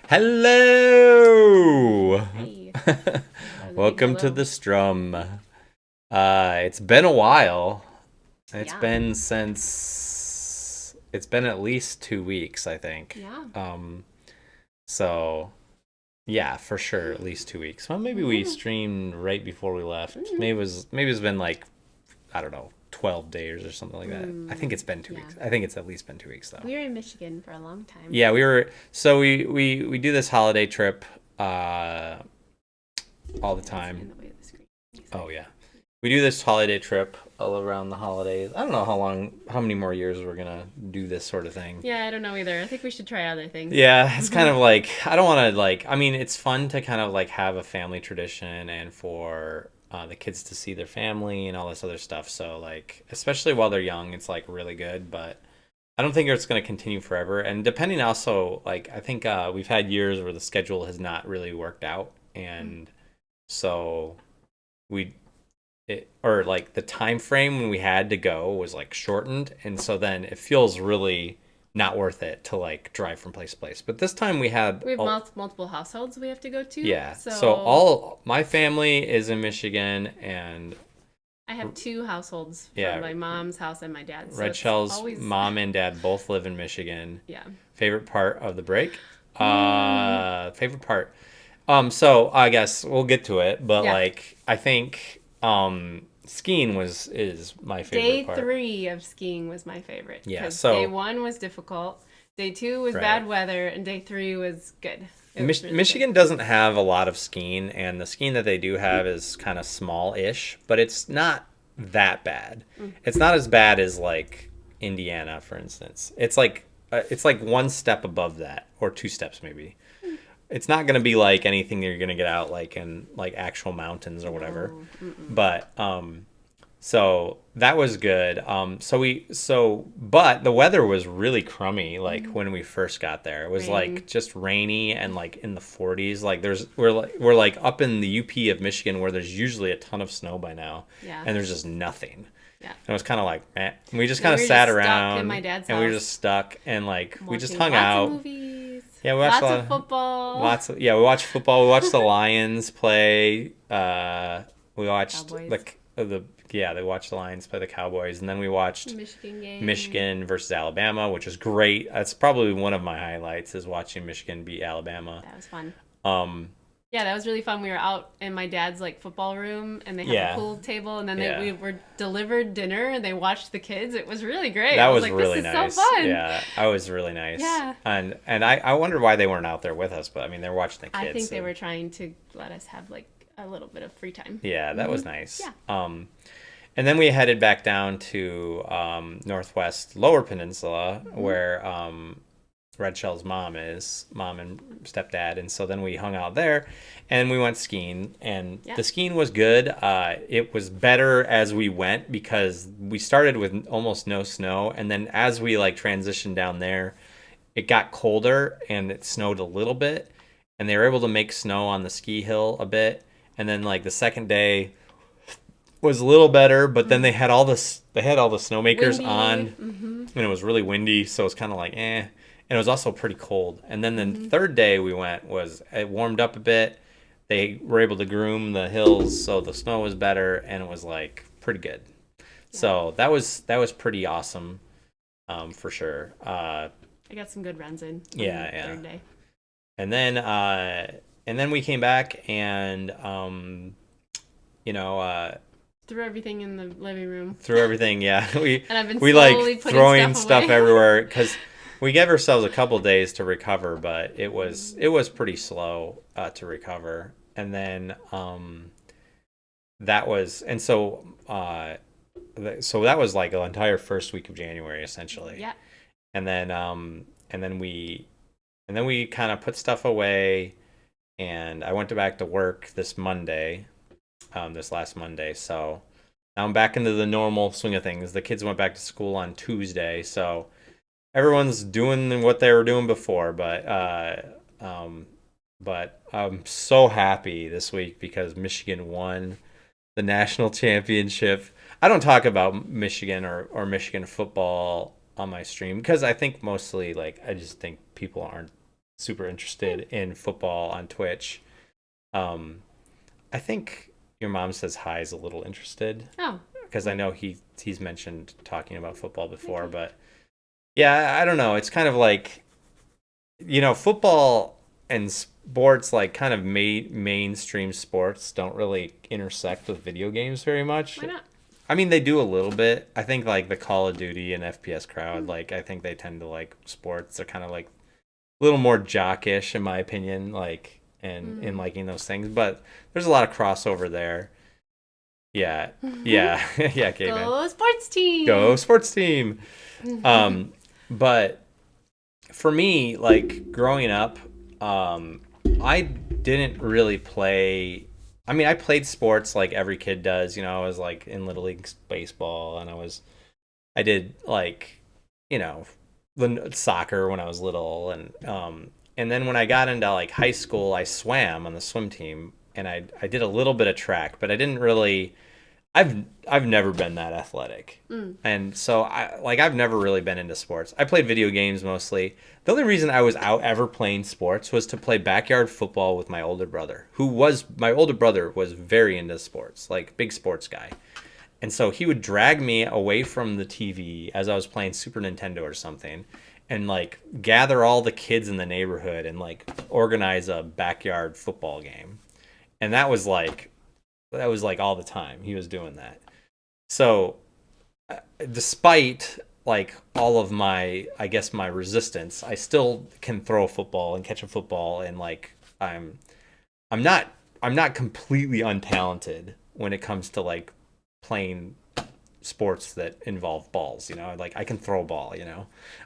Hello! Hi. That was a big Welcome to hello. the Strum. It's been a while. Yeah. It's been at least 2 weeks, I think. Yeah. So yeah, for sure, at least 2 weeks. Well, maybe we Mm, streamed right before we left. mm, Maybe it's been like, I don't know, 12 days or something like that. I think it's been two yeah. weeks. I think it's at least been 2 weeks though. We were in Michigan for a long time. Yeah, we do this holiday trip uh all the Dad's in time. the way of the screen. Oh Sorry. yeah. We do this holiday trip all around the holidays. I don't know how many more years we're gonna do this sort of thing. Yeah, I don't know either. I think we should try other things. Yeah, it's kind of like I don't want to like. I mean, it's fun to kind of like have a family tradition and for the kids to see their family and all this other stuff. So like, especially while they're young, it's like really good. But I don't think it's going to continue forever. And depending also, like I think we've had years where the schedule has not really worked out, and so we or like the time frame when we had to go was like shortened, and so then it feels really not worth it to like drive from place to place. But this time we had We have multiple households we have to go to. yeah. So So all my family is in Michigan, and I have two households from yeah, my mom's house and my dad's. So Red it's Shell's always, mom and dad both live in Michigan. yeah. Favorite part of the break? Mm, Favorite part. So I guess we'll get to it, but yeah. like I think skiing was is my favorite Day part. 3 of skiing was my favorite Yeah, because day so 1 was difficult, day 2 was right. bad weather, and day 3 was good. It was really good. Michigan doesn't have a lot of skiing, and the skiing that they do have is kind of small-ish, but it's not that bad. It's not as bad as like Indiana, for instance. It's like one step above that, or two steps maybe. It's not going to be like anything that you're going to get out like in like actual mountains or whatever, No. Mm-mm. but so that was good. But the weather was really crummy. Like when we first got there, it was like Rain. just rainy and like in the 40s. Like we're like up in the UP of Michigan where there's usually a ton of snow by now, Yeah. and there's just nothing. Yeah. And it was kind of like, eh. And we just And kind of we were sat just stuck in my around dad's and we were house just stuck and like we just watching hung lots of out. movies, Yeah, we watched a lots lot of of football. we watched football. We watched the Lions play. We watched Cowboys. the yeah, they watched the Lions play the Cowboys, and then we watched Michigan game. Michigan versus Alabama, which was great. That's probably one of my highlights is watching Michigan beat Alabama. That was fun. Um, Yeah, that was really fun. We were out in my dad's like football room, and they have a yeah, pool table, and then we yeah, were delivered dinner, and they watched the kids. It was really great. that I was was like, this really is so nice. fun. Yeah, I was really nice, Yeah. and I wonder why they weren't out there with us, but I mean they're watching the I kids. think they So were trying to let us have like a little bit of free time. yeah, that was nice. Yeah. And then we headed back down to Northwest Lower Peninsula, Hmm. where Red Shell's mom and stepdad, and so then we hung out there, and we went skiing, and Yeah. the skiing was good. It was better as we went because we started with almost no snow, and then as we like transitioned down there, it got colder and it snowed a little bit, and they were able to make snow on the ski hill a bit, and then like the second day was a little better, but then they had all the snowmakers Windy. on, Hmm. and it was really windy, so it's kind of like eh. And it was also pretty cold. And then the Hmm. third day we went was it warmed up a bit. They were able to groom the hills, so the snow was better, and it was like pretty good. Yeah. So that was pretty awesome, for sure. I got some good runs in on Yeah, the yeah. third day. And then we came back and you know Threw everything in the living room. through everything. Yeah, And I've been we slowly like putting throwing stuff stuff away. everywhere because we gave ourselves a couple days to recover, but it was pretty slow to recover. And then that was and so so that was like the entire first week of January essentially. Yeah. And then and then we kind of put stuff away, and I went to back to work this Monday, this last Monday. So now I'm back into the normal swing of things. The kids went back to school on Tuesday, so everyone's doing what they were doing before. Um, but I'm so happy this week because Michigan won the national championship. I don't talk about Michigan or Michigan football on my stream because I think mostly like I just think people aren't super interested in football on Twitch. Um, I think your mom says hi is a little interested Oh, because I cool. know he's mentioned talking about football before, Okay. but yeah, I don't know. It's kind of like, football and sports, like kind of mainstream sports, don't really intersect with video games very much. Why not? I mean, they do a little bit. I think like the Call of Duty and FPS crowd, Mm. like I think they tend to like sports. They're kind of like a little more jockish in my opinion, like and in Mm. liking those things. But there's a lot of crossover there. Yeah, yeah, yeah, caveman. Go sports Go team. sports team. Um, but for me, like growing up, um, I didn't really play. I mean, I played sports like every kid does. I was like in little league baseball, and I did like, you know, the soccer when I was little, and then when I got into like high school, I swam on the swim team, and I did a little bit of track, but I didn't really. I've never been that athletic. Mm. And so I've never really been into sports. I played video games mostly. The only reason I was out ever playing sports was to play backyard football with my older brother, my older brother was very into sports, like big sports guy. And so he would drag me away from the TV as I was playing Super Nintendo or something and like gather all the kids in the neighborhood and like organize a backyard football game. And that was like all the time he was doing that. So, despite like all of my, I guess my resistance, I still can throw a football and catch a football, and like I'm not I'm not completely untalented when it comes to like playing sports that involve balls. Like I can throw a ball.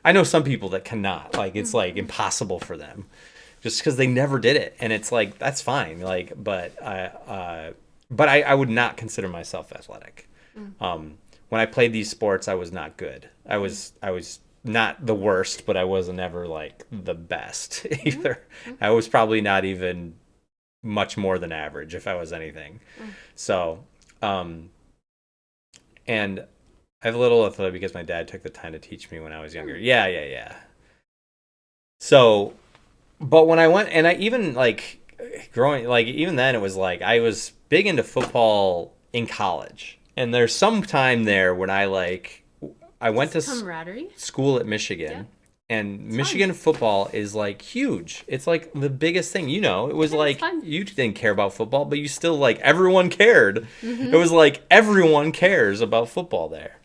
I know some people that cannot. Like it's like Mm. impossible for them just because they never did it, and it's like that's fine. Like, but I would not consider myself athletic. Mm. When I played these sports, I was not good. I Mm. was I was not the worst, but I wasn't never like the best Mm. either. I was probably not even much more than average if I was anything. Mm. So, um, and I have a little authority because my dad took the time to teach me when I was younger. Mm. Yeah, yeah, yeah. So, but when I went, and I even like growing, like even then, it was like I was big into football in college, and there's some time there when I went to It's camaraderie. school at Yeah. Michigan, and It's fun. Michigan football is like huge. It's like the biggest thing. It was Yeah, it's like fun. you didn't care about football, but you still like everyone cared. It Mm-hmm. was like everyone cares about football there.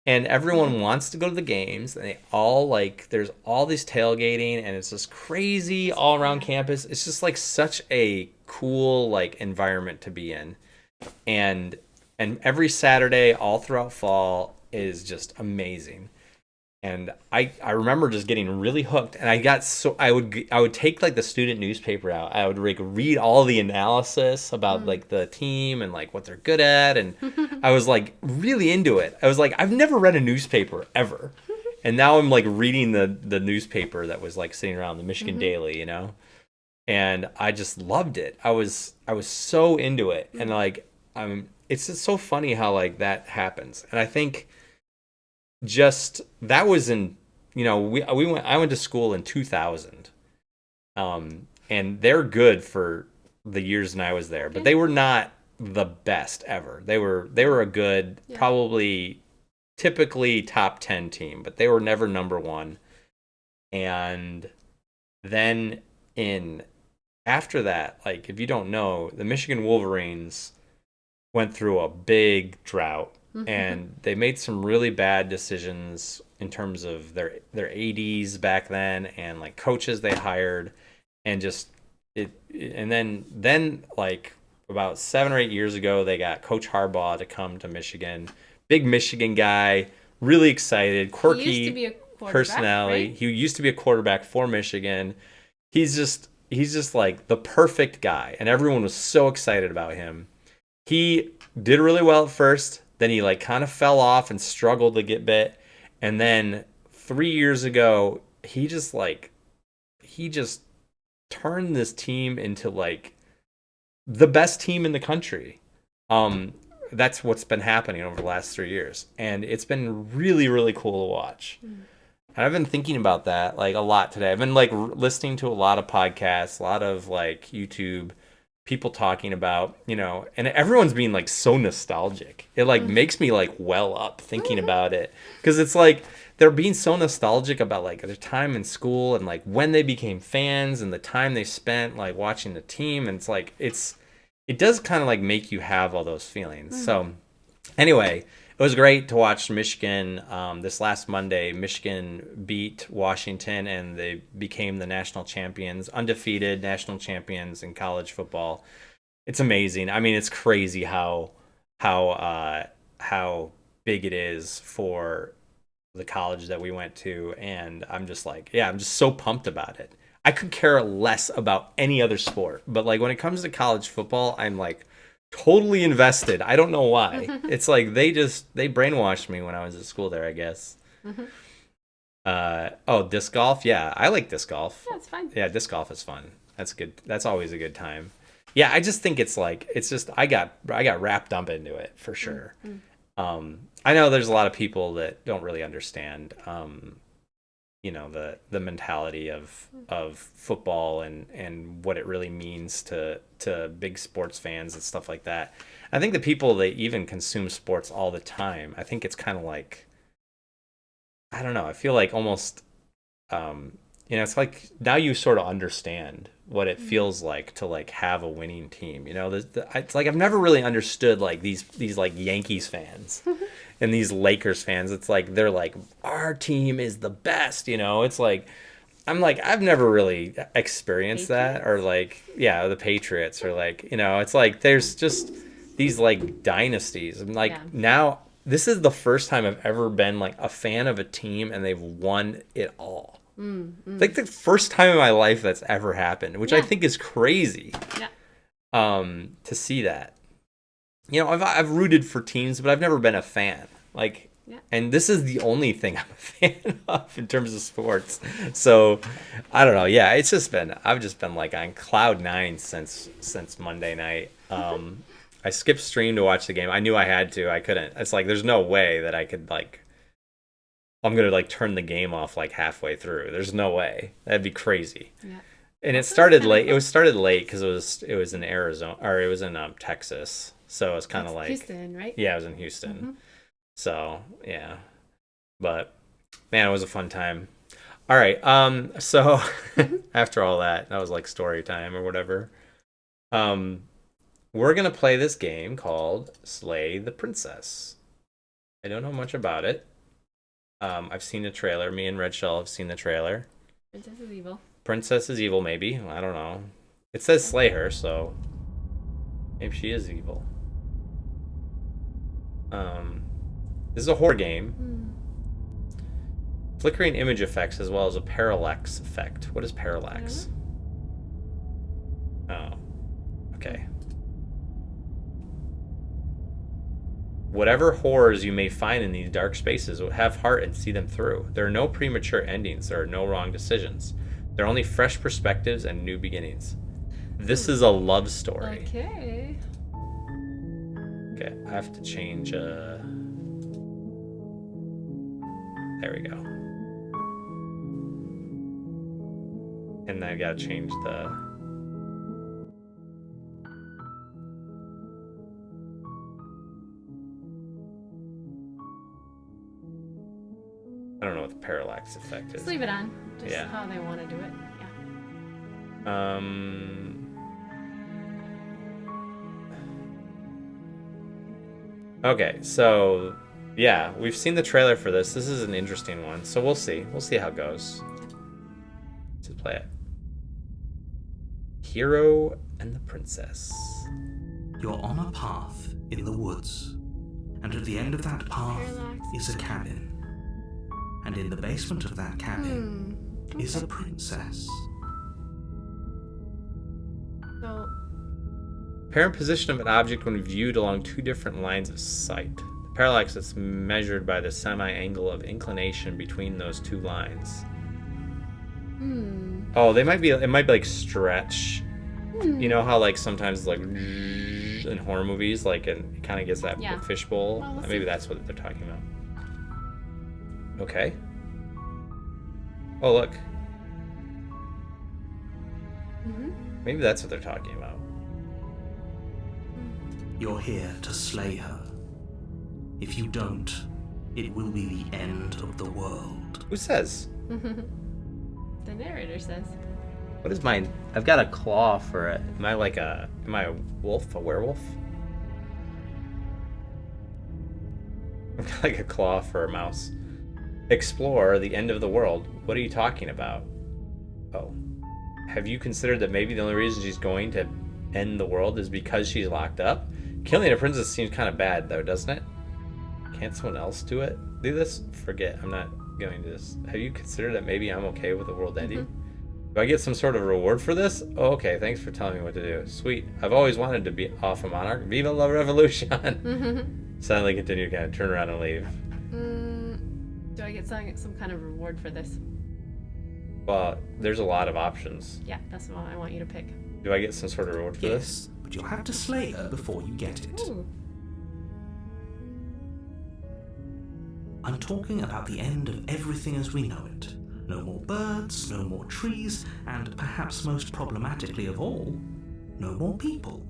And Mm-hmm. everyone wants to go to the games, and they all like there's all this tailgating, and it's just crazy all around Yeah. campus. It's just like such a cool like environment to be in. And and every Saturday all throughout fall is just amazing. And I remember just getting really hooked, and I would take like the student newspaper out. I would like read all the analysis about Mm. like the team and like what they're good at, and I was like really into it. I was like I've never read a newspaper ever, and now I'm like reading the newspaper that was like sitting around the Michigan Mm-hmm. Daily, and I just loved it. I was so into it, and like it's just so funny how like that happens, and I think just that was in we went I went to school in 2000, and they're good for the years and I was there, but Yeah. they were not the best ever. They were a good, Yeah. probably typically top 10 team, but they were never number one. And then in after that, like if you don't know, the Michigan Wolverines went through a big drought, and they made some really bad decisions in terms of their ADs back then, and like coaches they hired, and just and then like about 7 or 8 years ago they got Coach Harbaugh to come to Michigan. Big Michigan guy, really excited, He used to quirky be a quarterback, personality. right? He used to be a quarterback for Michigan. He's just like the perfect guy, and everyone was so excited about him. He did really well at first, then he like kind of fell off and struggled to get bit, and then 3 years ago he just turned this team into like the best team in the country. Um, that's what's been happening over the last 3 years, and it's been really really cool to watch. Mm. And I've been thinking about that like a lot today. I've been like listening to a lot of podcasts, a lot of like YouTube people talking about, and everyone's being like so nostalgic. It like makes me like well up thinking about it, because it's like they're being so nostalgic about like their time in school and like when they became fans and the time they spent like watching the team, and it's like it does kind of like make you have all those feelings. So anyway, it was great to watch Michigan. This last Monday, Michigan beat Washington, and they became the national champions, undefeated national champions in college football. It's amazing. I mean, it's crazy how big it is for the college that we went to, and I'm just like, yeah, I'm just so pumped about it. I could care less about any other sport, but like when it comes to college football, I'm like totally invested. I don't know why. It's like they brainwashed me when I was at school there, I guess. Disc golf. Yeah, I like disc golf. Yeah, it's fun. Yeah, disc golf is fun. That's good. That's always a good time. Yeah, I just think it's just I got wrapped up into it for sure. I know there's a lot of people that don't really understand the mentality of football and what it really means to big sports fans and stuff like that. I think the people that even consume sports all the time, I think it's kind of like, I don't know, I feel like almost it's like now you sort of understand what it feels like to like have a winning team. It's like I've never really understood like these like Yankees fans and these Lakers fans. It's like they're like, our team is the best. It's like I'm like, I've never really experienced that, or like, yeah, the Patriots, or like, it's like there's just these like dynasties. I'm like, now this is the first time I've ever been like a fan of a team and they've won it all. Like the first time in my life that's ever happened, which I think is crazy. To see that, I've rooted for teams, but I've never been a fan. Like, and this is the only thing I'm a fan of in terms of sports. So I don't know. Yeah, I've just been like on cloud nine since Monday night. I skipped stream to watch the game. I knew I had to. I couldn't. It's like there's no way that I could like. I'm gonna like turn the game off like halfway through. There's no way. That'd be crazy. Yeah. And it started late. It was started late because it was in Arizona, or it was in Texas. So it was kind of like Houston, right? Yeah, it was in Houston. So yeah, but man, it was a fun time. All right. So after all that was like story time or whatever. We're gonna play this game called Slay the Princess. I don't know much about it. I've seen the trailer. Me and Red Shell have seen the trailer. Princess is evil. Princess is evil, maybe. I don't know. It says slay her, so maybe she is evil. This is a horror game. Flickering image effects as well as a parallax effect. What is parallax? Oh, okay. Whatever horrors you may find in these dark spaces, have heart and see them through. There are no premature endings. There are no wrong decisions. There are only fresh perspectives and new beginnings. This is a love story. Okay. Okay, I have to change. There we go. And then I gotta change the. I don't know what the parallax effect is. Just leave it on. Just how they want to do it. Yeah. Okay, so yeah, we've seen the trailer for this. This is an interesting one. So we'll see. We'll see how it goes. Let's play it. Hero and the Princess. You're on a path in the woods, and at the end of that path is a cabin. And in the basement of that cabin is a princess. So, apparent position of an object when viewed along two different lines of sight. The parallax is measured by the semi-angle of inclination between those two lines. Oh, it might be like stretch. You know how like sometimes like in horror movies, like it kind of gets that fishbowl. Well, maybe that's what they're talking about. Okay. Oh, look. Mm-hmm. Maybe that's what they're talking about. You're here to slay her. If you don't, it will be the end of the world. Who says? The narrator says. What is mine? I've got a claw for it. Am I a wolf? A werewolf? I've got like a claw for a mouse. Explore the end of the world. What are you talking about? Oh. Have you considered that maybe the only reason she's going to end the world is because she's locked up? Killing a princess seems kind of bad though, doesn't it? Can't someone else do it? Do this? Forget. I'm not going to this. Have you considered that maybe I'm okay with the world ending? Do I get some sort of reward for this? Oh, okay, thanks for telling me what to do. Sweet. I've always wanted to be off a monarch. Viva la revolution! Suddenly continue, kind of turn around and leave. Do I get some kind of reward for this? Well, there's a lot of options. Yeah, that's what I want you to pick. Do I get some sort of reward for this? Yes, but you'll have to slay her before you get it. Ooh. I'm talking about the end of everything as we know it. No more birds, no more trees, and perhaps most problematically of all, no more people.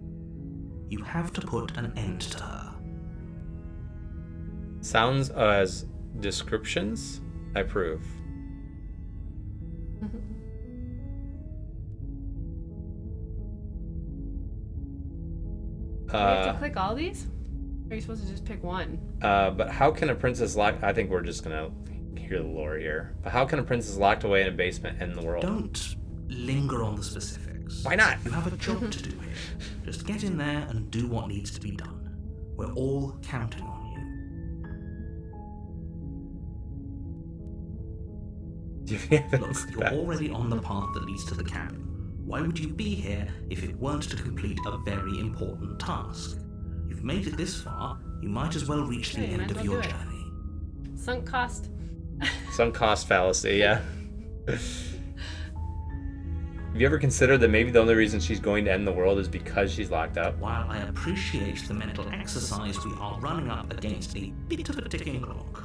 You have to put an end to her. Sounds as descriptions? I approve. Do we have to click all these? Or are you supposed to just pick one? But how can a princess lock... I think we're just gonna hear the lore here. But how can a princess locked away in a basement end the world? Don't linger on the specifics. Why not? You have a job to do here. Just get in there and do what needs to be done. We're all counting on you. Look, you're already on the path that leads to the cabin. Why would you be here if it weren't to complete a very important task? You've made it this far, you might as well reach the end of your journey. Sunk cost. Sunk cost fallacy, yeah. Have you ever considered that maybe the only reason she's going to end the world is because she's locked up? While I appreciate the mental exercise, we are running up against a bit of a ticking clock.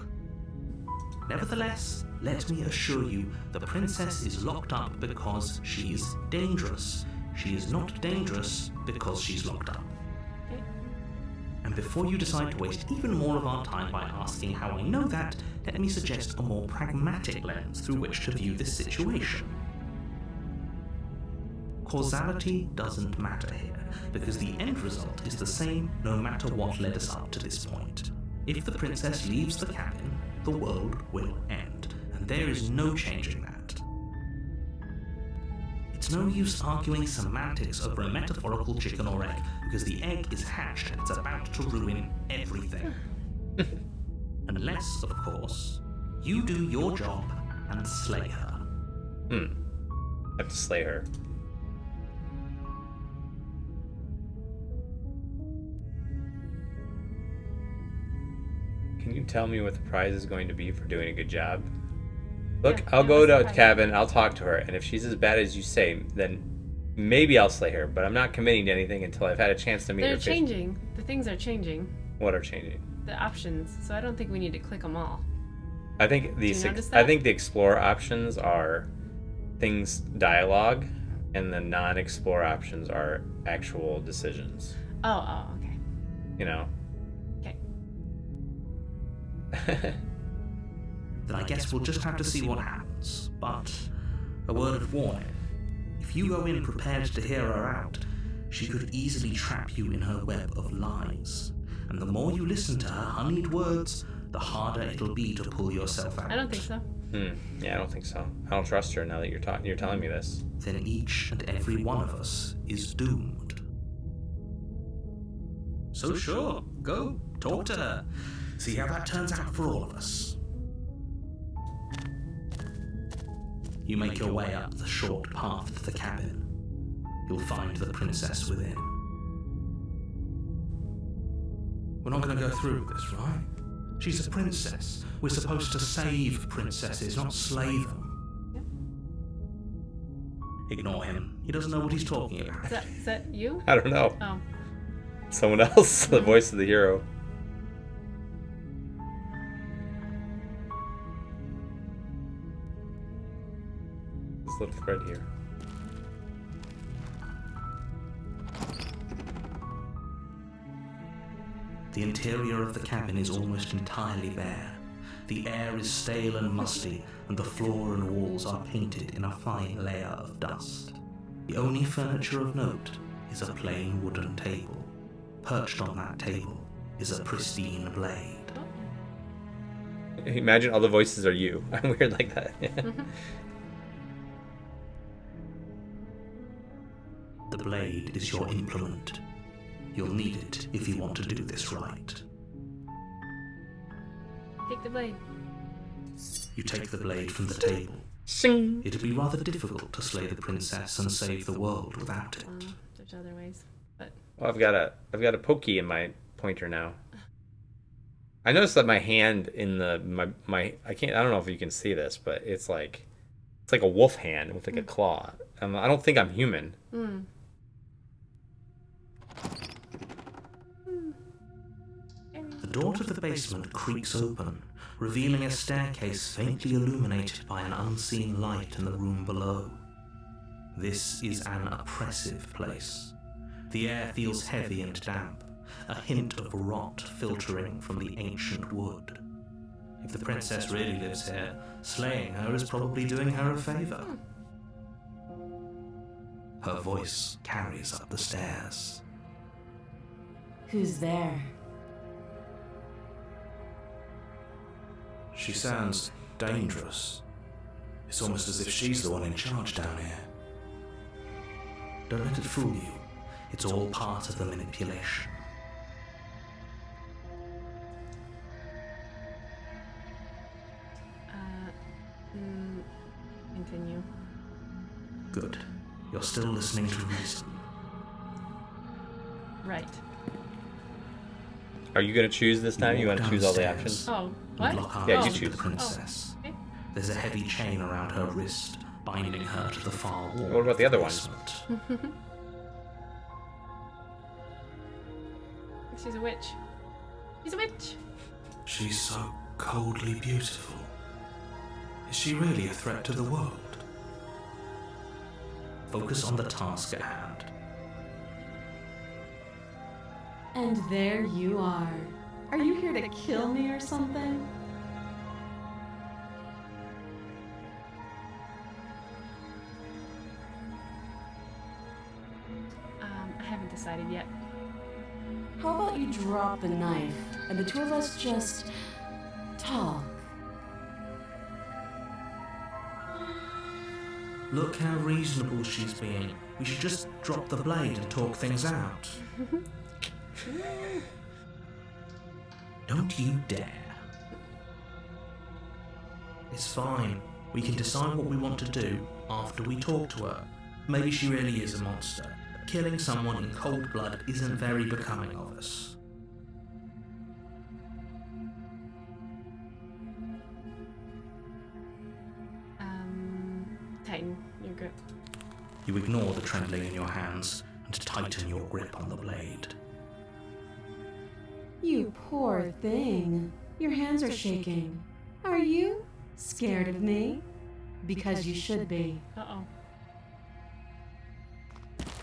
Nevertheless, let me assure you, the princess is locked up because she's dangerous. She is not dangerous because she's locked up. And before you decide to waste even more of our time by asking how I know that, let me suggest a more pragmatic lens through which to view this situation. Causality doesn't matter here, because the end result is the same no matter what led us up to this point. If the princess leaves the cabin, the world will end, and there is no changing that. It's no use arguing semantics over a metaphorical chicken or egg, because the egg is hatched and it's about to ruin everything. Unless, of course, you do your job and slay her. I have to slay her. Can you tell me what the prize is going to be for doing a good job? Look, Yeah, I'll go what's the to prize? cabin, I'll talk to her, and if she's as bad as you say, then maybe I'll slay her, but I'm not committing to anything until I've had a chance to meet They're her face. changing. The things are changing. What are changing? The options. So I don't think we need to click them all. I think you notice I that? think the explore options are things dialogue, and the non-explore options are actual decisions. Oh, okay. You know. Okay. Then I guess we'll just have to see what happens. But a word of warning. If you go in prepared to hear her out, she could easily trap you in her web of lies. And the more you listen to her honeyed words, the harder it'll be to pull yourself out. I don't think so. Yeah, I don't think so. I don't trust her now that you're telling me this. Then each and every one of us is doomed. So sure, go, talk to her. See how that turns out for all of us. You make your way up the short path to the cabin. You'll find the princess within. We're not going to go through with this, right? She's a princess. We're supposed to save princesses, not slay them. Ignore him. He doesn't know what he's talking about. Is that you? I don't know. Oh. Someone else, the voice of the hero. little thread here. The interior of the cabin is almost entirely bare. The air is stale and musty, and the floor and walls are painted in a fine layer of dust. The only furniture of note is a plain wooden table. Perched on that table is a pristine blade. Imagine all the voices are you. I'm weird like that. The blade is your implement. You'll need it if you want to do this right. Take the blade. You take the blade from the table. Sing. It'd be rather difficult to slay the princess and save the world without it. There's other ways, but Well, I've got a pokey in my pointer now. I noticed that my hand in my I don't know if you can see this, but it's like a wolf hand with like a claw. I don't think I'm human. The door to the basement creaks open, revealing a staircase faintly illuminated by an unseen light in the room below. This is an oppressive place. The air feels heavy and damp, a hint of rot filtering from the ancient wood. If the princess really lives here, slaying her is probably doing her a favor. Her voice carries up the stairs. Who's there? She sounds dangerous. It's almost as if she's the one in charge down here. Don't let it fool you. It's all part of the manipulation. Continue. Good. You're still listening to reason. Right. Are you gonna choose this time? You want to choose all the options? Oh, And what? lock arms Yeah, you with choose. the princess. Okay. There's a heavy chain around her wrist, binding her to the far wall. What about the of other one? basement. She's a witch. She's a witch. She's so coldly beautiful. Is she really a threat to the world? Focus on the task at hand. And there you are. Are you here to kill me or something? I haven't decided yet. How about you drop the knife and the two of us just talk? Look how reasonable she's being. We should just drop the blade and talk things out. Don't you dare. It's fine. We can decide what we want to do after we talk to her. Maybe she really is a monster. But killing someone in cold blood isn't very becoming of us. Tighten your grip. You ignore the trembling in your hands and tighten your grip on the blade. You poor thing. Your hands are shaking. Are you scared of me? Because you should be. Uh-oh.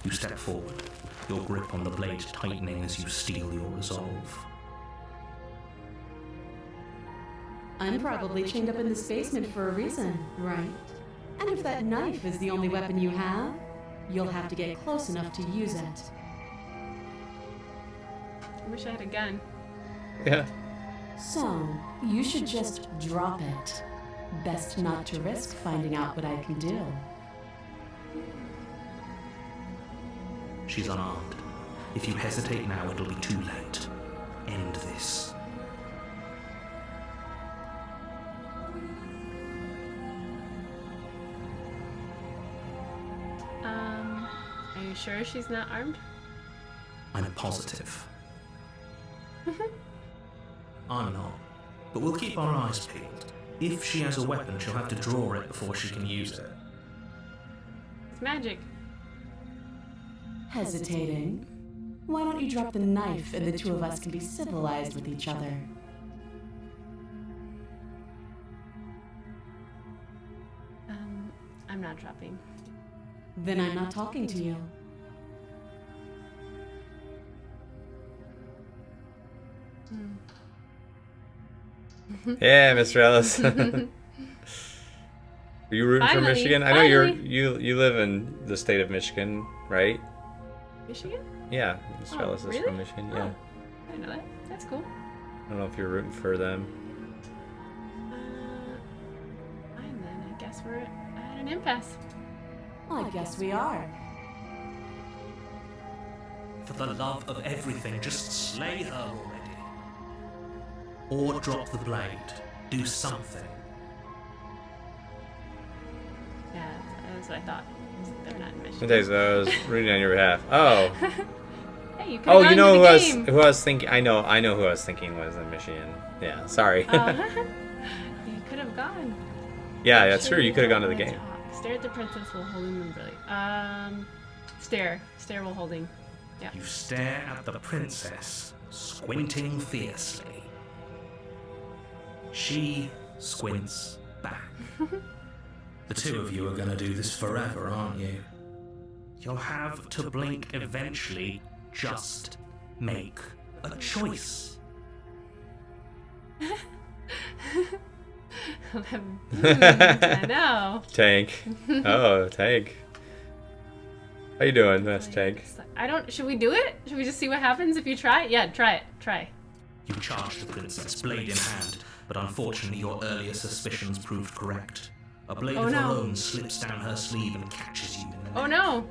You step forward, your grip on the blade tightening as you steel your resolve. I'm probably chained up in this basement for a reason, right? And if that knife is the only weapon you have, you'll have to get close enough to use it. I wish I had a gun. Yeah. So, you should just drop it. Best not to risk finding out what I can do. She's unarmed. If you hesitate now, it'll be too late. End this. Are you sure she's not armed? I'm positive. I'm not. But we'll keep our eyes peeled. If she has a weapon, she'll have to draw it before she can use it. It's magic. Hesitating? Why don't you drop the knife and the two of us can be civilized with each other? I'm not not shopping. Then I'm not talking to you. Yeah, Mr. Ellis. Are you rooting for Finally, Michigan? I know you live in the state of Michigan, right? Michigan? Yeah, Mr. Oh, Ellis is really? from Michigan. Yeah. Oh, I didn't know that. That's cool. I don't know if you're rooting for them. Fine then. I guess we're at an impasse. Well, I guess we are. For the love of everything, just slay her already. Or drop the blade. Do something. Yeah, that's what I thought. They're not in Michigan. Okay, so I was rooting on your behalf. Oh. Hey, you could Oh, have you gone know to the game. who I was thinking. I know who I was thinking was in Michigan. Yeah, sorry. You could have gone. Yeah, that's true. You could have gone to the Let's game. talk. Stare at the princess while holding them really. Stare. Stare while holding. Yeah. You stare at the princess, squinting fiercely. She squints back. The two of you are going to do this forever, aren't you? You'll have to blink eventually. Just make a choice. I know. Tank. Oh, Tank. How you doing, Miss Tank? Should we do it? Should we just see what happens if you try? Yeah, try it. Try. You charge the princess, blade in hand, but unfortunately your earlier suspicions proved correct. A blade Oh, of her no. own slips down her sleeve and catches you in the neck. Oh no.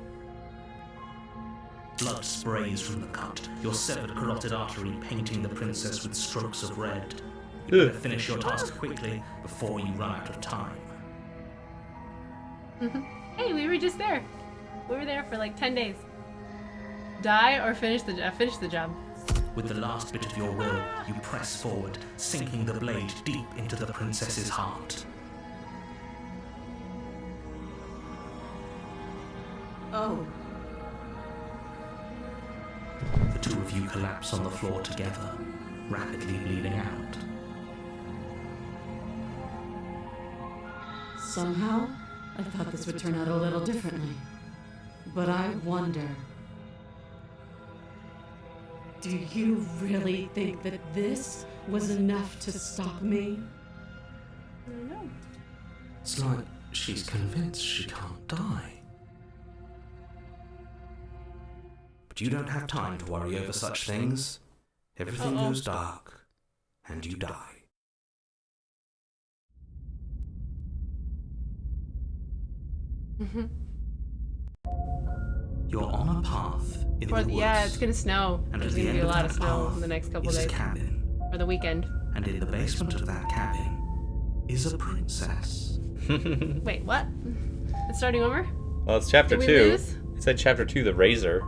Blood sprays from the cut, your severed carotid artery painting the princess with strokes of red. You better finish your task quickly before you run out of time. Hey, we were just there. We were there for like 10 days. Die or finish the job. With the last bit of your will, you press forward, sinking the blade deep into the princess's heart. Oh, The two of you collapse on the floor together, rapidly bleeding out. somehow I thought this would turn out a little differently. But I wonder. Do you really think that this was enough to stop me? I don't know. It's like she's convinced she can't die. But you don't have time to worry over such things. Everything goes dark, and you die. You're on a path in the woods. Yeah, it's gonna snow. And There's at the gonna be end a of lot of that snow path in the next couple is a days. cabin. Or the weekend. And in the basement of that cabin is a princess. Wait, what? It's starting over? Well, it's chapter Did we 2. lose? It said chapter 2, the Razor.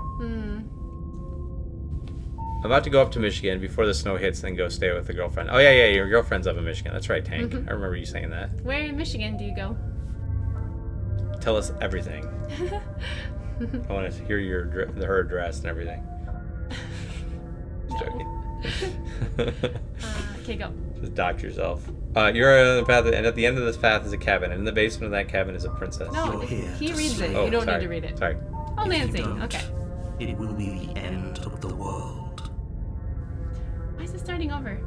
I'm about to go up to Michigan before the snow hits, then go stay with the girlfriend. Oh yeah, your girlfriend's up in Michigan. That's right, Tank. I remember you saying that. Where in Michigan do you go? Tell us everything. I want to hear her address and everything. Just joking. Okay, go. Just dox yourself. You're on the path, and at the end of this path is a cabin, and in the basement of that cabin is a princess. No, You're here he to reads it. slay. You don't sorry. need to read it. Sorry. Oh, If you Nancy. don't, Okay. It will be the end of the world. Why is it starting over?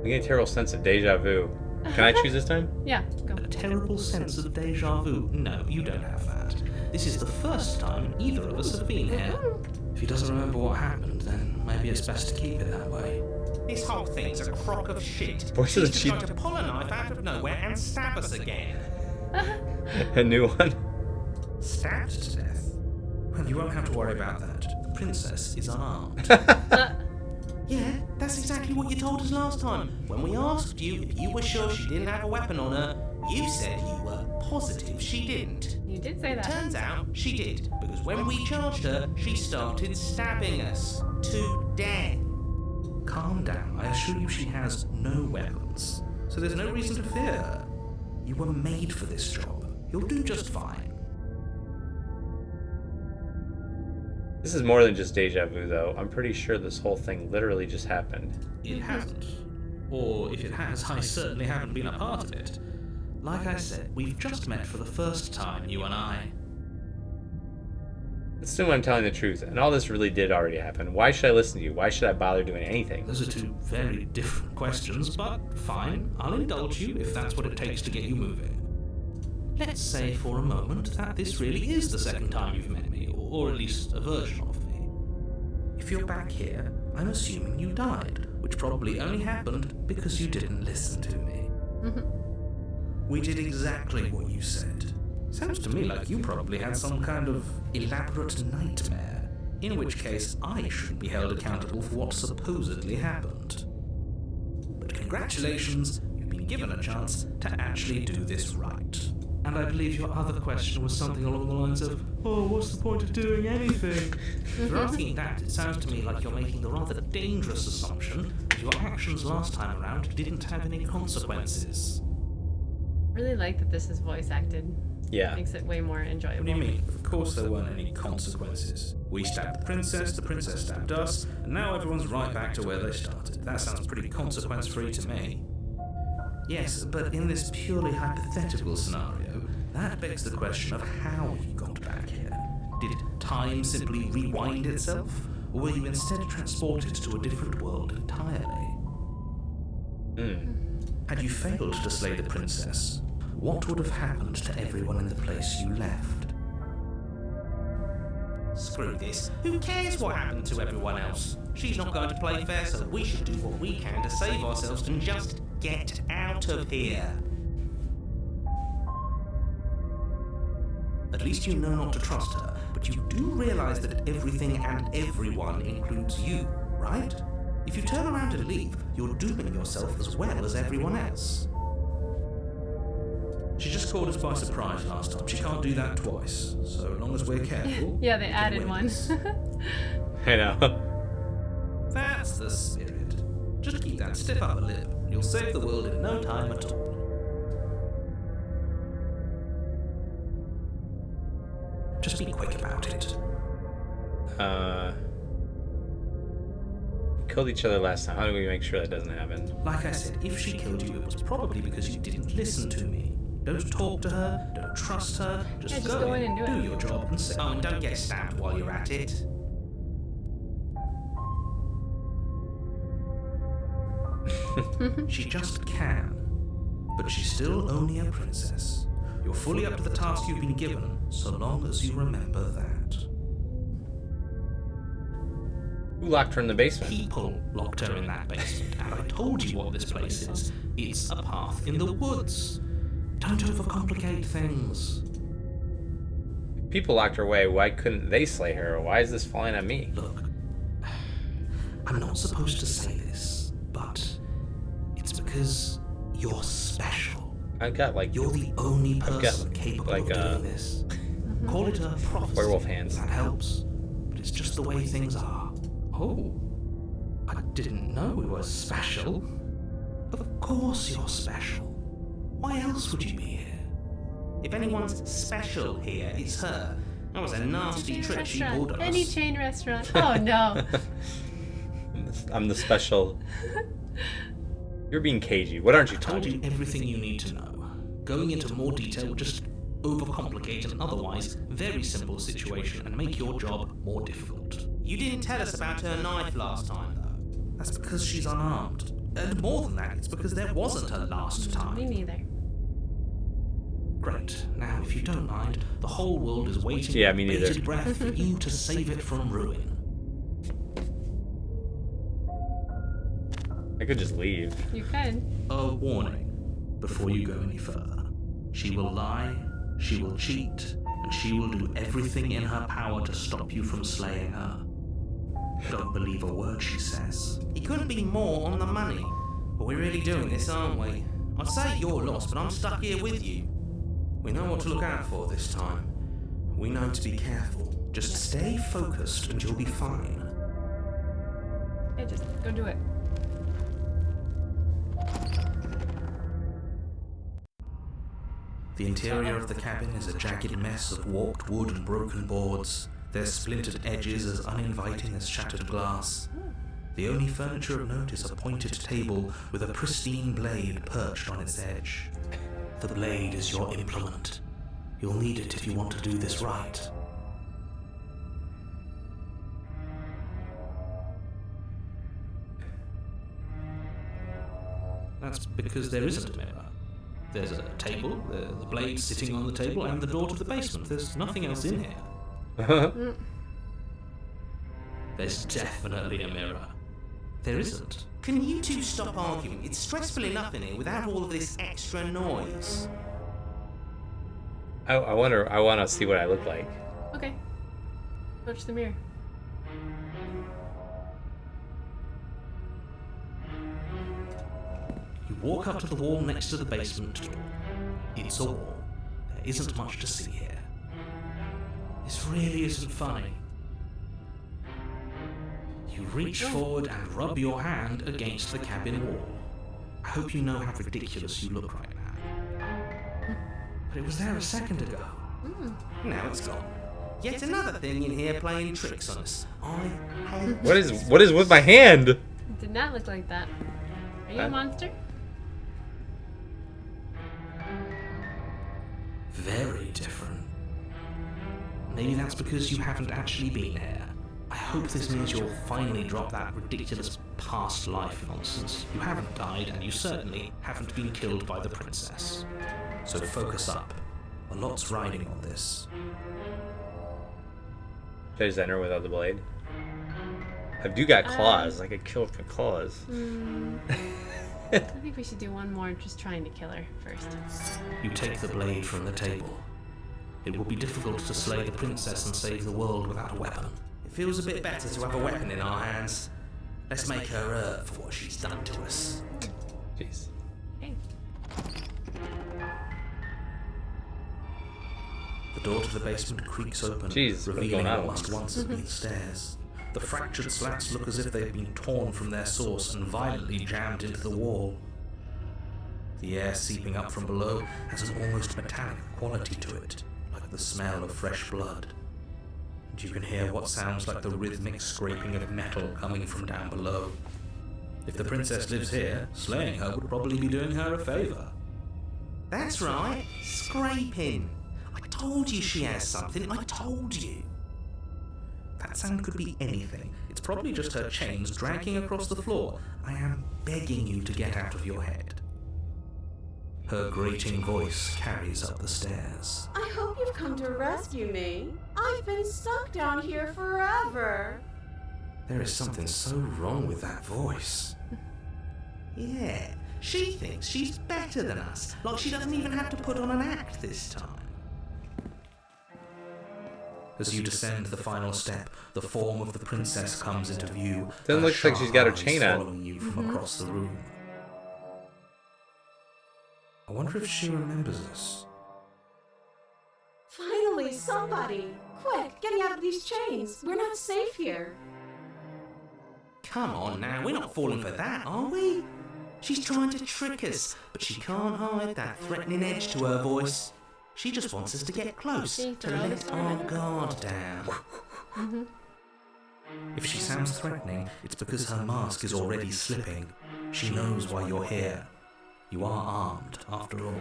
I get a terrible sense of deja vu. Can I choose this time? Yeah, go. A terrible sense of deja vu. No, you don't have that. This is the first time either of us have been here. If he doesn't remember what happened, then maybe it's best to keep it that way. This whole thing's a crock of shit. Voice of the She's Chief. just tried to pull a knife out of nowhere and stab us again. A new one. Stabbed to death? Well, you won't have to worry about that. The princess is unarmed. Yeah, that's exactly what you told us last time. When we asked you if you were sure she didn't have a weapon on her, you said you were positive she didn't. You did say that. Turns out she did, because when we charged her, she started stabbing us to death. Calm down. I assure you she has no weapons. So there's no reason to fear her. You were made for this job. You'll do just fine. This is more than just deja vu, though. I'm pretty sure this whole thing literally just happened. It hasn't. Or if it has, I certainly haven't been a part of it. Like I said, we've just met for the first time, you and I. Assume I'm telling the truth, and all this really did already happen. Why should I listen to you? Why should I bother doing anything? Those are two very different questions, but fine, I'll indulge you if that's what it takes to get you moving. Let's say for a moment that this really is the second time you've met me, or at least a version of me. If you're back here, I'm assuming you died, which probably only happened because you didn't listen to me. We did exactly what you said. Sounds to me like you probably had some kind of elaborate nightmare, in which case I shouldn't be held accountable for what supposedly happened. But congratulations, you've been given a chance to actually do this right. And I believe your other question was something along the lines of, oh, what's the point of doing anything? If you're asking that, it sounds to me like you're making the rather dangerous assumption that your actions last time around didn't have any consequences. Really like that this is voice acted. Yeah. Makes it way more enjoyable. What do you mean? Of course there weren't any consequences. We stabbed the princess stabbed us, and now everyone's right back to where they started. That sounds pretty consequence-free to me. Yes, but in this purely hypothetical scenario, that begs the question of how you got back here. Did time simply rewind itself, or were you instead transported to a different world entirely? Had you failed to slay the princess, what would have happened to everyone in the place you left? Screw this. Who cares what happened to everyone else? She's not going to play fair, so we should do what we can to save ourselves and just get out of here. At least you know not to trust her, but you do realize that everything and everyone includes you, right? If you turn around and leave, you're dooming yourself as well as everyone else. She just caught us by surprise last time. She can't do that twice. So long as we're careful. Yeah, they we can added win one. this. I know. That's the spirit. Just keep that stiff upper lip. You'll save the world in no time at all. Just be quick about it. We killed each other last time. How do we make sure that doesn't happen? Like I said, if she killed you, it was probably because you didn't listen to me. Don't talk to her, don't trust her, just go in and do it. your job and say, Oh, and don't get stabbed while you're at it. She just can. But she's still only a princess. You're fully up to the task you've been given, so long as you remember that. Who locked her in the basement? People locked her in that basement, and I told you what this place is. It's a path in the woods. Don't overcomplicate things. People locked her away. Why couldn't they slay her? Why is this falling on me? Look, I'm not supposed to say this, but it's because you're special. I've got like You're the only got, person capable like, of doing this. Call it a prophecy. werewolf hands. That helps. But it's just the way things are. Oh, I didn't know we were special. Of course you're special. Why else would you be here? If anyone's special here, it's her. That was a nasty trick she pulled on us. Any chain restaurant. Oh no. I'm the special. You're being cagey. What aren't you I told you talking? everything you need to know. Going into more detail will just overcomplicate an otherwise very simple situation and make your job more difficult. You didn't tell us about her knife last time, though. That's because she's unarmed. And more than that, it's because there wasn't a last Me time. neither. Great. Now, if you don't mind, the whole world is waiting Yeah, with me neither. bated breath for you to save it from ruin. I could just leave. You could. A warning before you go any further. She will lie, she will cheat, and she will do everything in her power to stop you from slaying her. Don't believe a word she says. It couldn't be more on the money. But we're really doing this, aren't we? I'd say you're lost, but I'm stuck here with you. We know what to look out for this time. We know to be careful. Just stay focused and you'll be fine. Hey, just go do it. The interior of the cabin is a jagged mess of warped wood and broken boards, their splintered edges as uninviting as shattered glass. The only furniture of note is a pointed table with a pristine blade perched on its edge. The blade is your implement. You'll need it if you want to do this right. That's because there isn't a mirror. There's a table, the blade sitting on the table, and the door to the basement. There's nothing else in here. There's definitely a mirror. There isn't. Can you two stop arguing? It's stressful enough in here without all of this extra noise. I want to see what I look like. Okay. Approach the mirror. You walk up to the wall next to the basement door. It's a wall. There isn't much to see here. This really isn't funny. You reach forward and rub your hand against the cabin wall. I hope you know how ridiculous you look right now. But it was there a second ago. Now it's gone. Yet another thing in here playing tricks on us. I hate What is with my hand? It did not look like that. Are you a monster? Very different. Maybe that's because you haven't actually been here. I hope this means you'll finally drop that ridiculous past life nonsense. You haven't died, and you certainly haven't been killed by the princess. So focus up. A lot's riding on this. Should I just enter without the blade? I do got claws. I could kill with my claws. I think we should do one more, just trying to kill her first. You take the blade from the table. It will be difficult to slay the princess and save the world without a weapon. It feels a bit better to have a weapon in our hands. Let's make her hurt for what she's done to us. Jeez. Okay. The door to the basement creaks open, Jeez, what's revealing going on? what must once have been stairs. The fractured slats look as if they've been torn from their source and violently jammed into the wall. The air seeping up from below has an almost metallic quality to it, like the smell of fresh blood. And you can hear what sounds like the rhythmic scraping of metal coming from down below. If the princess lives here, slaying her would probably be doing her a favor. That's right, scraping. I told you she has something, I told you. That sound could be anything. It's probably just her chains dragging across the floor. I am begging you to get out of your head. Her grating voice carries up the stairs. I hope you've come to rescue me. I've been stuck down here forever. There is something so wrong with that voice. Yeah, she thinks she's better than us, like she doesn't even have to put on an act this time. As you descend the final step, the form of the princess comes into view. Doesn't her look like she's got her sharp chain eyes on. following you from across the room. I wonder if she remembers us. Finally, somebody! Quick, get me out of these chains. We're not safe here. Come on now, we're not falling for that, are we? She's trying to trick us, but she can't hide that threatening edge to her voice. She just wants us to get close, She to throws let her our in. guard down. If she sounds threatening, it's because her mask is already slipping. She knows why you're here. You are armed, after all.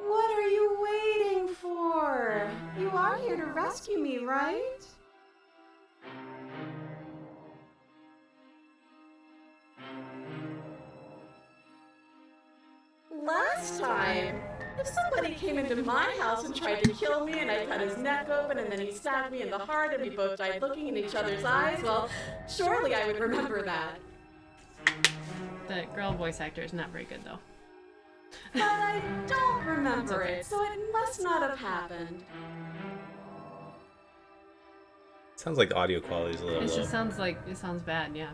What are you waiting for? You are here to rescue me, right? Last time, if somebody came into my house and tried to kill me and I cut his neck open and then he stabbed me in the heart and we both died looking in each other's eyes, well, surely I would remember that. The girl voice actor is not very good, though. But I don't remember it, so it must not have happened. Sounds like the audio quality is a little It low. just sounds like it sounds bad. Yeah.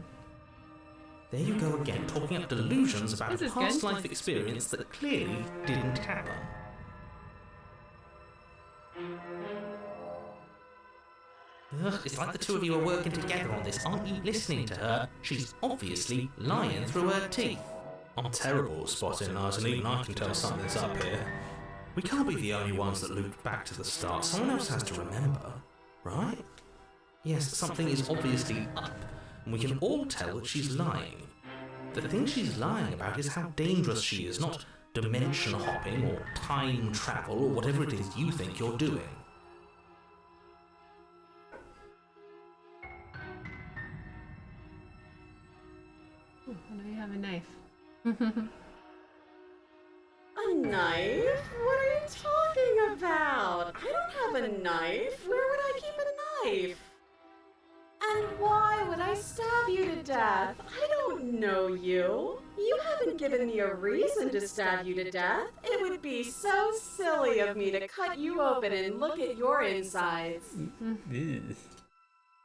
There you go again, talking up delusions about This a is past good. life experience that clearly didn't happen. Ugh, it's like the two of you are working together on this. Aren't you listening to her? She's obviously lying through her teeth. I'm terrible at spotting lies, and even I can tell something's up here. We can't be the only ones that looped back to the start. Someone else has to remember, right? Yes, something is obviously up, and we can all tell that she's lying. The thing she's lying about is how dangerous she is, not dimension hopping or time travel or whatever it is you think you're doing. Ooh, now you have a knife. A knife? What are you talking about? I don't have a knife. Where would I keep a knife? And why would I stab you to death? I don't know you. You haven't given me a reason to stab you to death. It would be so silly of me to cut you open and look at your insides.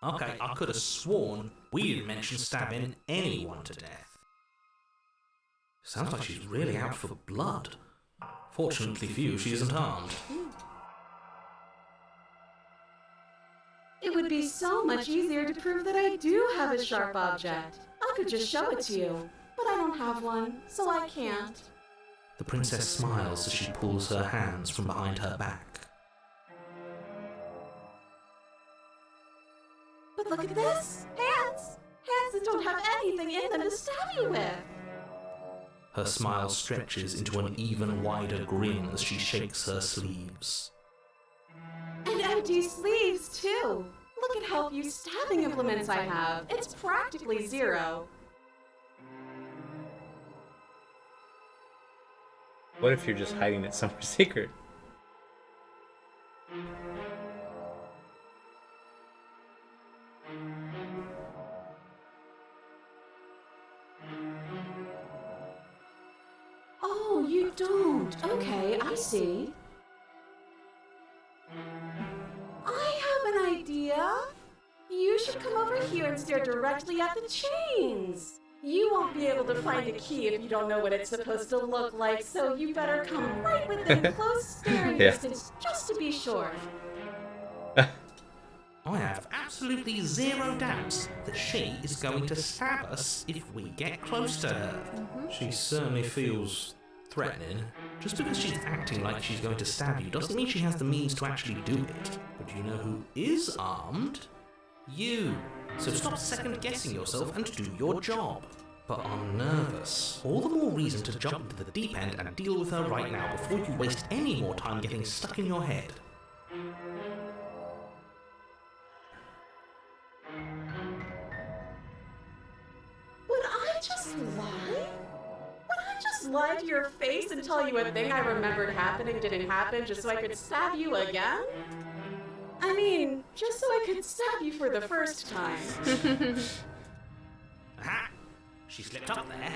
Okay, I could have sworn we didn't mention stabbing anyone to death. Sounds like she's really out for blood. Fortunately for you, she isn't armed. It would be so much easier to prove that I do have a sharp object. I could just show it to you, but I don't have one, so I can't. The princess smiles as she pulls her hands from behind her back. But look at this! Hands! Hands that don't have anything in them to stab you with! Her smile stretches into an even wider grin as she shakes her sleeves. And empty sleeves, too! Look at how few stabbing implements I have. It's practically zero. What if you're just hiding it somewhere secret? Oh, you don't. Okay, I see. I have an idea. You should come over here and stare directly at the chains. You won't be able to find a key if you don't know what it's supposed to look like, so you better come right within close staring distance just to be sure. I have absolutely zero doubts that she is going to stab us if we get close to her. She certainly feels threatening. Just because she's acting like she's going to stab you doesn't mean she has the means to actually do it. But you know who is armed? You. So stop second-guessing yourself and do your job. But I'm nervous. All the more reason to jump into the deep end and deal with her right now before you waste any more time getting stuck in your head. Would I just lie? Would I just lie to your face and tell you a thing I remembered happening didn't happen just so I could stab you again? I mean, just so I could stab you for the first time. Aha! She slipped up there.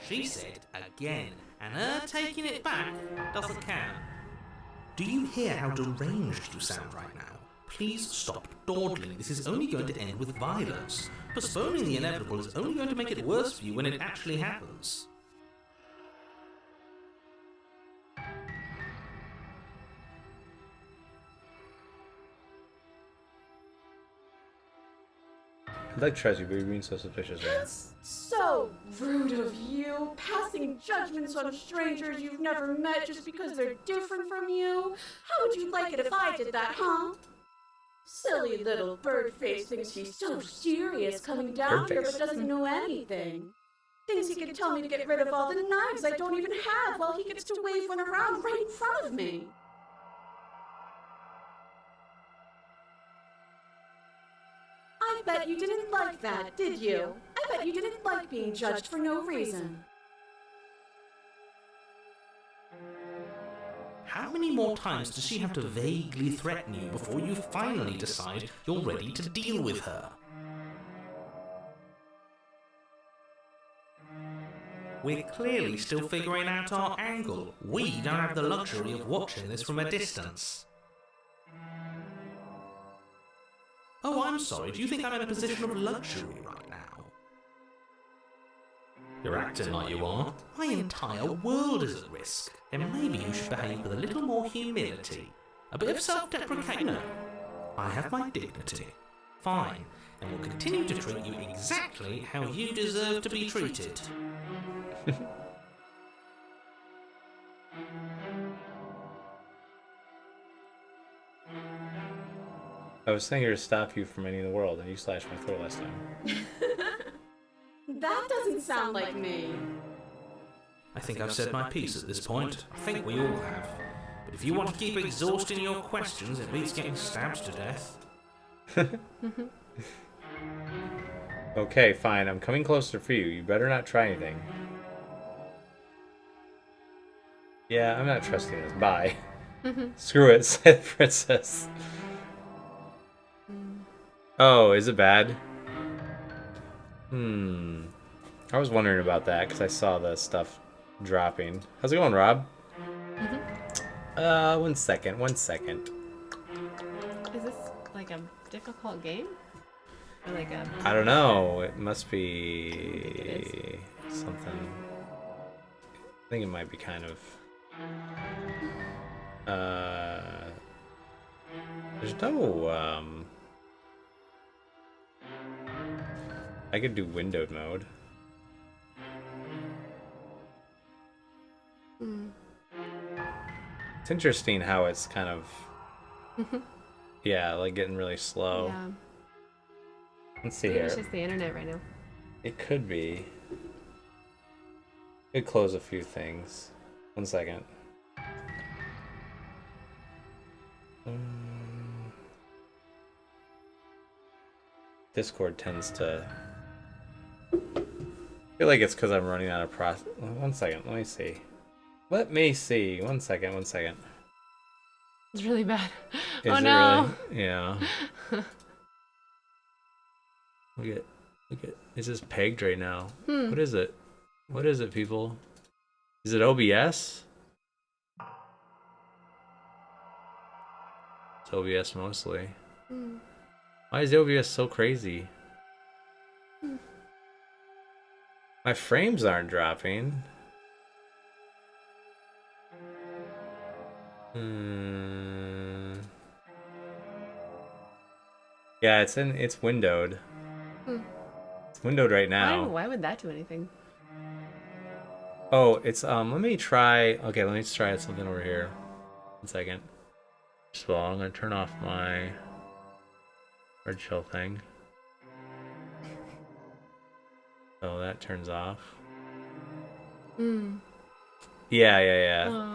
She said again, and her taking it back doesn't count. Do you hear how deranged you sound right now? Please stop dawdling. This is only going to end with violence. Postponing the inevitable is only going to make it worse for you when it actually happens. I'd like to trust you, but you're being so suspicious, right? That's so rude of you, passing judgments on strangers you've never met just because they're different from you. How would you like it if I did that, huh? Silly little bird face thinks he's so serious coming down here but doesn't know anything. Thinks he can tell me to get rid of all the knives I don't even have while he gets to wave one around right in front of me. I bet you didn't like that, did you? I bet you didn't like being judged for no reason. How many more times does she have to vaguely threaten you before you finally decide you're ready to deal with her? We're clearly still figuring out our angle. We don't have the luxury of watching this from a distance. Oh, I'm sorry. Do you think I'm in a position of luxury right now? You're acting like you are. My entire world is at risk. And maybe you should behave with a little more humility. A bit of self-deprecation. No. I have my dignity. Fine. And will continue to treat you exactly how you deserve to be treated. I was saying here to stop you from ending the world, and you slashed my throat last time. That doesn't sound like me. I think I've said my piece at this point. I think we all have. But if you want to keep exhausting your questions, it beats getting stabbed to death. Okay, fine. I'm coming closer for you. You better not try anything. Yeah, I'm not trusting this. Bye. Screw it, said the princess. Oh, is it bad? I was wondering about that because I saw the stuff dropping. How's it going, Rob? 1 second, 1 second. Is this like a difficult game? Or like a... I don't know. It must be something. I think it might be kind of. There's no. I could do windowed mode. It's interesting how it's kind of. Yeah, like getting really slow. Yeah. Let's see Maybe here. it's just the internet right now. It could be. Could close a few things. 1 second. Discord tends to. I feel like it's because I'm running out of process. 1 second. Let me see. Let me see. 1 second. 1 second. It's really bad. Is Oh it no. really? Yeah. Look at. It's just pegged right now. What is it? What is it, people? Is it OBS? It's OBS mostly. Why is OBS so crazy? My frames aren't dropping. Yeah, it's windowed. It's windowed right now. Why would that do anything? Oh, it's let me try. Okay, let me just try something over here. 1 second. So I'm gonna turn off my red shell thing. So that turns off. Yeah.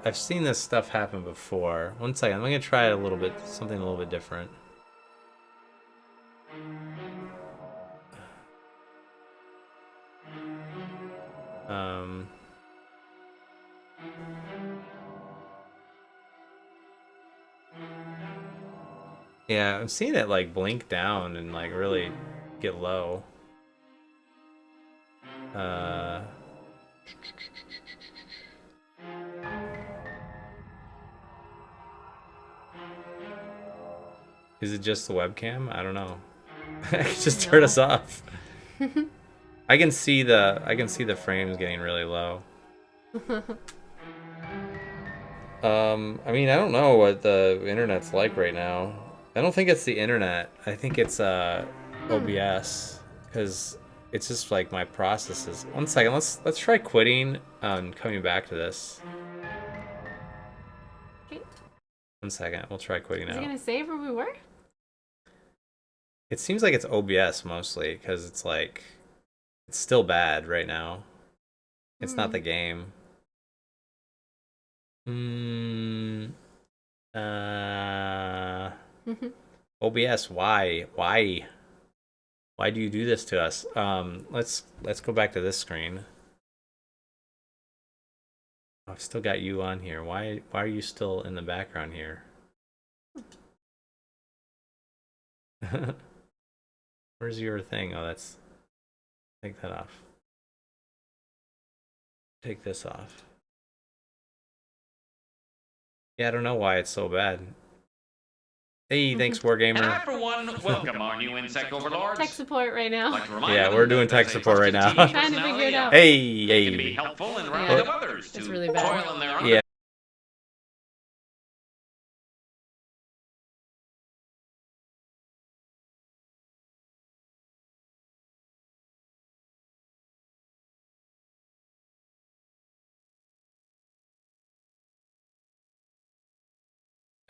I've seen this stuff happen before. 1 second. I'm gonna try it a little bit, something a little bit different. Yeah, I'm seeing it like blink down and like really get low. Is it just the webcam? I don't know. I can just turn us off. I can see the frames getting really low. I mean, I don't know what the internet's like right now. I don't think it's the internet. I think it's OBS, because it's just like my processes. 1 second. Let's try quitting and coming back to this. Okay. 1 second. We'll try quitting Is out. it gonna save where we were? It seems like it's OBS mostly, because it's like it's still bad right now. It's not the game. OBS, why do you do this to us? Let's go back to this screen. Oh, I've still got you on here. Why are you still in the background here? Where's your thing? Oh, that's. Take that off. Take this off. Yeah, I don't know why it's so bad. Hey, thanks, And Wargamer. I, for one, welcome our new insect overlords. Tech support right now. I'd like to remind Yeah, them we're doing that tech as a support right trusted now. TV Trying to figure it personality, out. Hey, they can be hey. helpful in Yeah. rounding up others It's to really bad. toil in their Yeah.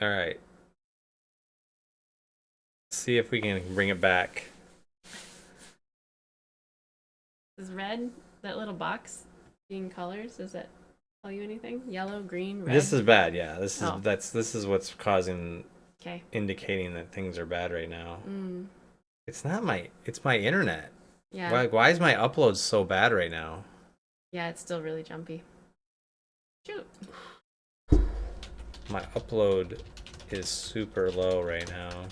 All right. See if we can bring it back. Is red that little box? Seeing colors, does that tell you anything? Yellow, green, red? This is bad. Yeah, this is Oh. this is what's causing, Okay. indicating that things are bad right now. Mm. It's not my. It's my internet. Yeah. Why is my upload so bad right now? Yeah, it's still really jumpy. Shoot. My upload is super low right now.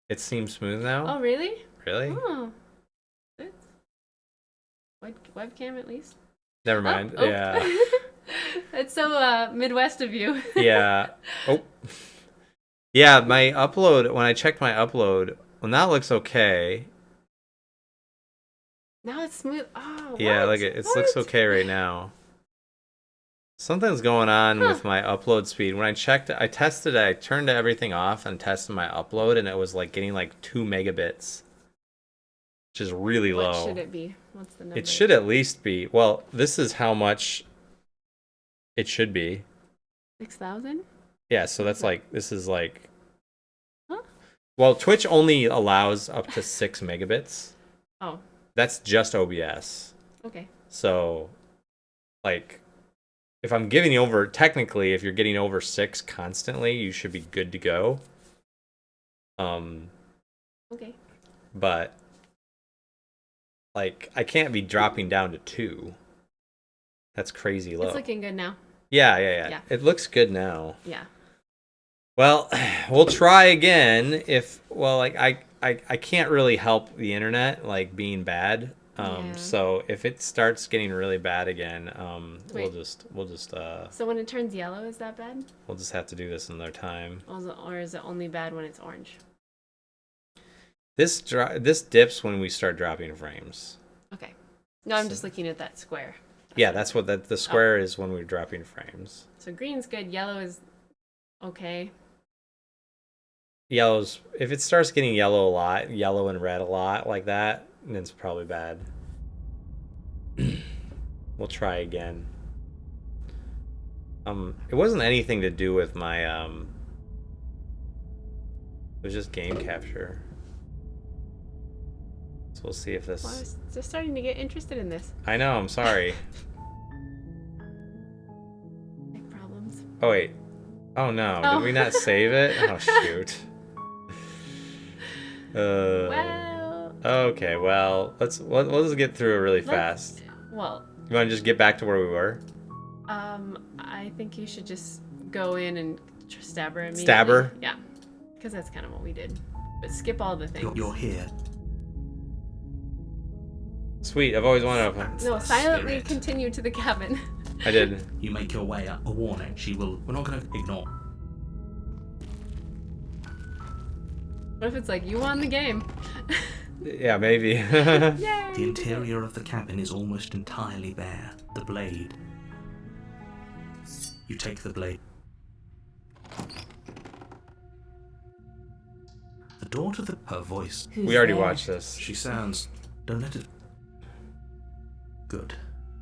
It seems smooth now. Oh, really? Really? Oh. It's webcam at least. Never mind. Oh. Yeah. It's so Midwest of you. Yeah. Oh. Yeah, my upload, when I checked my upload, well, now it looks okay. Now it's smooth. Oh, Yeah, what? like it looks What? okay right now. Something's going on Huh. with my upload speed. When I checked, I tested it, I turned everything off and tested my upload, and it was like getting like 2 megabits, which is really What low. should it be? What's the number? It should at least be, well, this is how much it should be. 6,000? Yeah, so that's like, this is like, Huh? well, Twitch only allows up to 6 megabits. Oh, That's just OBS. okay. So, like, if I'm giving you over, technically, if you're getting over 6 constantly, you should be good to go. Okay. But, like, I can't be dropping down to 2. That's crazy low. It's looking good now. Yeah. Yeah. It looks good now. Yeah. Well, we'll try again if, well, like, I can't really help the internet, like, being bad. Yeah. So if it starts getting really bad again, we'll Wait. just So when it turns yellow, is that bad? we'll just have to do this another time. Or is it only bad when it's orange? This dips when we start dropping frames. Okay. No, I'm just looking at that square. Yeah, that's what the square is when we're dropping frames. So green's good, yellow is okay. Yellow's, if it starts getting yellow a lot, yellow and red a lot like that, then it's probably bad. We'll try again. It wasn't anything to do with my it was just game capture. So we'll see if this. Well, I was just starting to get interested in this. I know, I'm sorry. Like problems. Oh wait. Oh no, Oh. did we not save it? Oh shoot. Well. Okay, well, let's just get through it really fast. Well, You want to just get back to where we were? I think you should just go in and stab her immediately. Stab her? Yeah. Because that's kind of what we did. But skip all the things. You're here. Sweet, I've always wanted to. No, The silently spirit. continue to the cabin. I did. You make your way up. A warning. She will. We're not going to ignore. What if it's like, you won the game? Yeah, maybe. Yay! The interior of the cabin is almost entirely bare. The blade. You take the blade. The door to the. Her voice. We already watched this. She sounds. Don't let it. Good.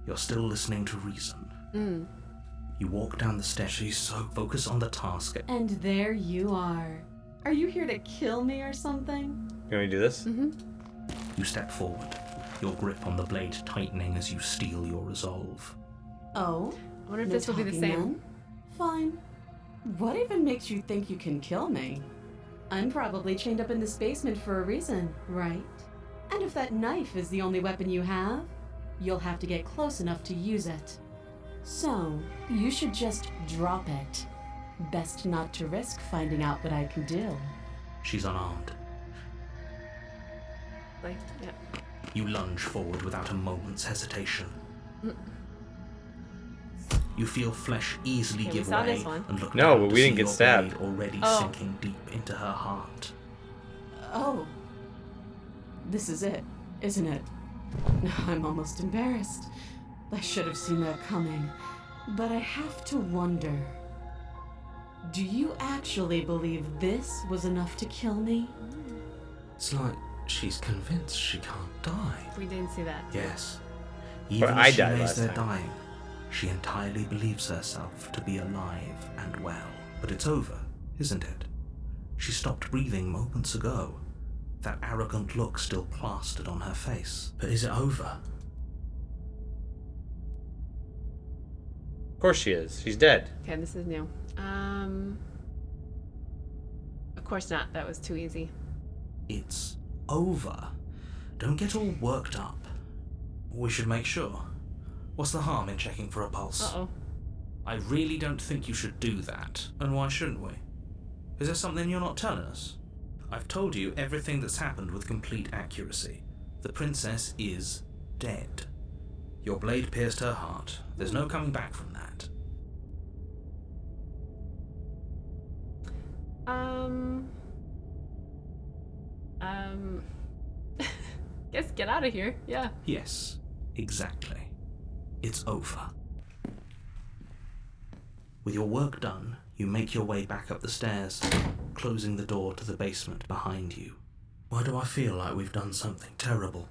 You're still listening to reason. You walk down the steps. She's so focused on the task. And there you are. Are you here to kill me or something? You want me to do this? You step forward, your grip on the blade tightening as you steel your resolve. Oh? I wonder if No this will be the talking same. then? Fine. What even makes you think you can kill me? I'm probably chained up in this basement for a reason, right? And if that knife is the only weapon you have, you'll have to get close enough to use it. So, you should just drop it. Best not to risk finding out what I can do. She's unarmed. Like, yeah. You lunge forward without a moment's hesitation. You feel flesh easily Okay, we give saw way this one. and look No, down but to we didn't see get your stabbed. blade already Oh. sinking deep into her heart. Oh. This is it, isn't it? I'm almost embarrassed. I should have seen that coming. But I have to wonder. Do you actually believe this was enough to kill me? It's like she's convinced she can't die. We didn't see that. Yes. Even I as she died lays last there time. dying, she entirely believes herself to be alive and well. But it's over, isn't it? She stopped breathing moments ago. That arrogant look still plastered on her face. But is it over? course she is. She's dead. Okay, this is new. Of course not. That was too easy. It's over. Don't get all worked up. We should make sure. What's the harm in checking for a pulse? Uh-oh. I really don't think you should do that. And why shouldn't we? Is there something you're not telling us? I've told you everything that's happened with complete accuracy. The princess is dead. Your blade pierced her heart. There's no coming back from that. Guess get out of here. Yeah. Yes, exactly. It's over. With your work done, you make your way back up the stairs, closing the door to the basement behind you. Why do I feel like we've done something terrible?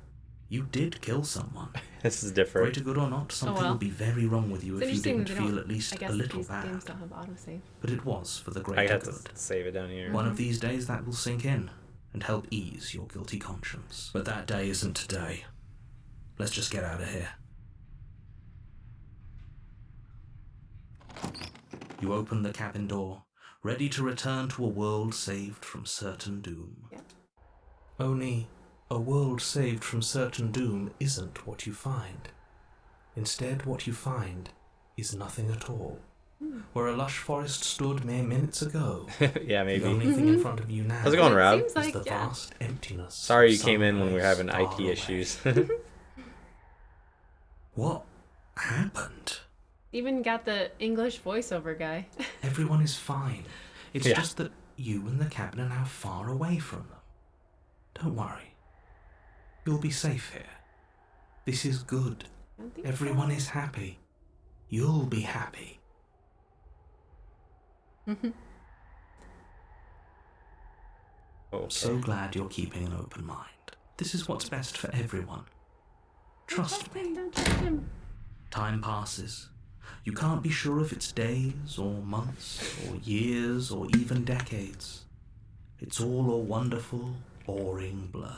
You did kill someone. This is different. Greater good or not, something well. would be very wrong with you It's if you interesting didn't that they feel don't- at least I guess a little these bad. games don't have autosave. But it was for the I greater have to good. save it down here. One of these days that will sink in and help ease your guilty conscience. But that day isn't today. Let's just get out of here. You open the cabin door, ready to return to a world saved from certain doom. Yep. Only a world saved from certain doom isn't what you find. Instead, what you find is nothing at all. Where a lush forest stood mere minutes ago, Yeah, the maybe. only thing in front of you now How's it going, It Rob? seems is like, the yeah. vast emptiness. Sorry you of came in when we were having someplace IT far away. issues. What happened? Even got the English voiceover guy. Everyone is fine. It's Yeah. just that you and the cabin are now far away from them. Don't worry. You'll be safe here. This is good. I don't think Everyone is happy. You'll be happy. Okay. So glad you're keeping an open mind. This is what's best for everyone. Trust me. Don't trust him. Time passes. You can't be sure if it's days or months or years or even decades. It's all a wonderful, boring blur.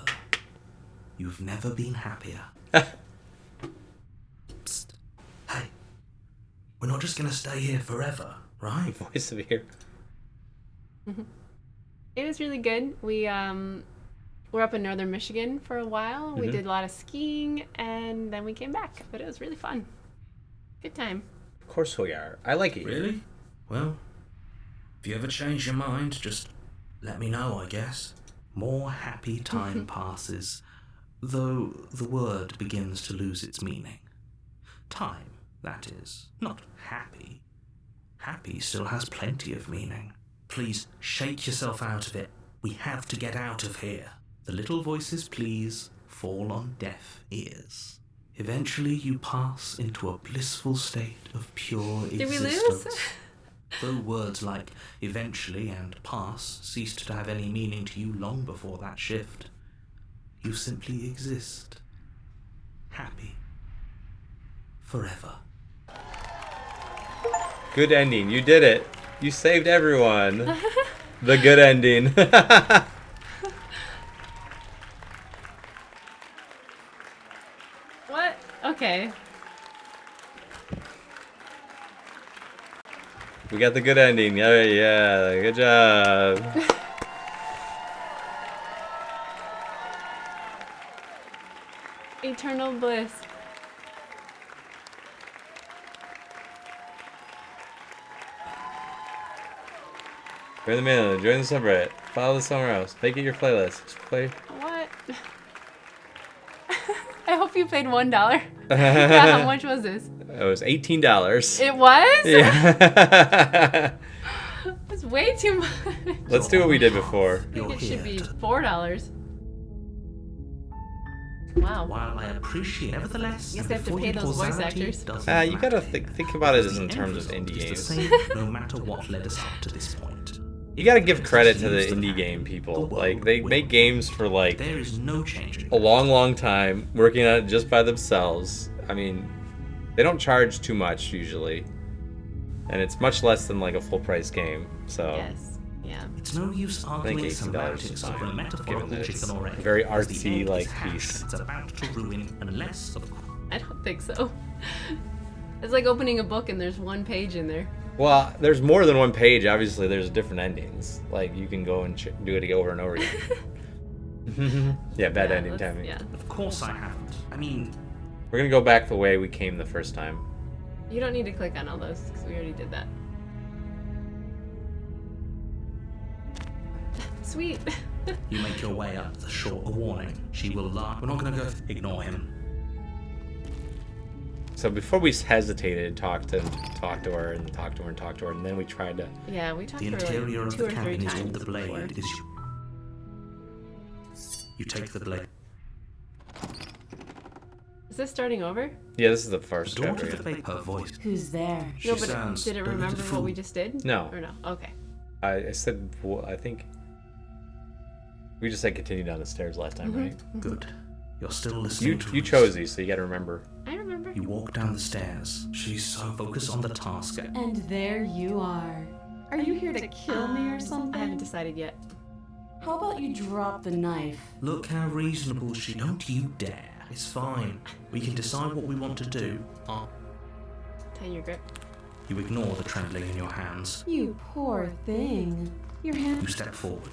You've never been happier. Psst. Hey, we're not just gonna stay here forever, right? Voice of here. It was really good. We were up in northern Michigan for a while. We did a lot of skiing, and then we came back. But it was really fun. Good time. Of course we are. I like it. Really? Well, if you ever change your mind, just let me know, I guess. More happy time passes, though the word begins to lose its meaning. Time, that is, not happy. Happy still has plenty of meaning. Please shake yourself out of it. We have to get out of here. The little voices, please, fall on deaf ears. Eventually you pass into a blissful state of pure Did we existence. lose? Though words like eventually and pass ceased to have any meaning to you long before that shift, you simply exist. Happy. Forever. Good ending. You did it. You saved everyone. The good ending. What? Okay. We got the good ending. Yeah, yeah. Good job. Eternal bliss. Join the mail. Join the subreddit. Follow this somewhere else. Make it your playlist. Just play. What? I hope you paid $1. Yeah, how much was this? It was $18. It was? Yeah. It's way too much. Let's do what we did before. I think You're it should here be to- $4. Wow. While I appreciate, nevertheless, Guess and they have to before pay you those voice causality actors. doesn't You gotta matter. think about it as in The terms of end indie result games. is the same, no matter what led us up to this point. You gotta give credit to the indie game people. Like, they make games for like There is no changing. a long, long time, working on it just by themselves. I mean, they don't charge too much usually, and it's much less than like a full price game. So Yes. Yeah. It's no use I think arguing $18 is semantics over a fine, metaphorical given that it's chicken or egg. very as the artsy, egg like, is hatched piece. and it's about to ruin unless, of course. I don't think so. It's like opening a book and there's one page in there. Well, there's more than one page. Obviously, there's different endings. Like, you can go and do it over and over again. Yeah, bad ending timing. Yeah. Of course I haven't. I mean, We're gonna go back the way we came the first time. You don't need to click on all those because we already did that. Sweet. you make your way up the short warning. She will lie. We're not gonna go. Ignore him. So before we hesitated, talked to her, and then we tried to. Yeah, we talked The to her interior like of 2 the or 3 cabin is all times the blade before. is. You take the blade. Is this starting over? Yeah, this is the The first door chapter. to the blade. Her voice. Who's there? She No, but sounds did it a little remember what we fool. just did? No. Or no? Okay. I said, well, I think we just said continue down the stairs last time, right? Good. You're still listening. You chose these, so you got to remember. I remember. You walk down the stairs. She's so focused on the task. And there you are. Are you here to kill me or something? I haven't decided yet. How about you drop the knife? Look how reasonable she. Don't you dare. It's fine. We can decide what we want to do. Tighten your grip. You ignore the trembling in your hands. You poor thing. Your hand. You step forward.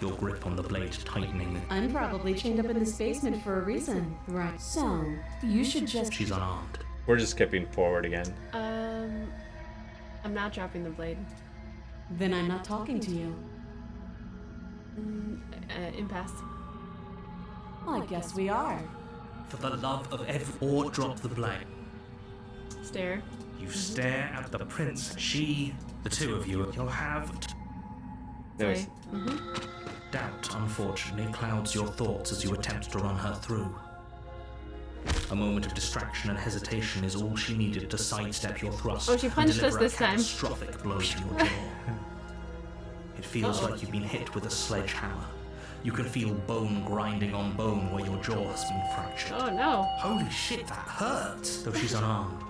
Your grip on the blade tightening. I'm probably chained up in this basement for a reason. Right. So, you should just. She's unarmed. We're just skipping forward again. I'm not dropping the blade. Then I'm not talking to you. Impasse. I guess we are. For the love of or drop the blade. Stare. You stare at the prince. She, the two of you, you'll have. Anyways, Sorry. Doubt, unfortunately, clouds your thoughts as you attempt to run her through. A moment of distraction and hesitation is all she needed to sidestep your thrust. Oh, she and punched us deliver a this time. catastrophic blow to your jaw. It feels like you've been hit with a sledgehammer. You can feel bone grinding on bone where your jaw has been fractured. Oh no. Holy shit, that hurts! Though she's unarmed,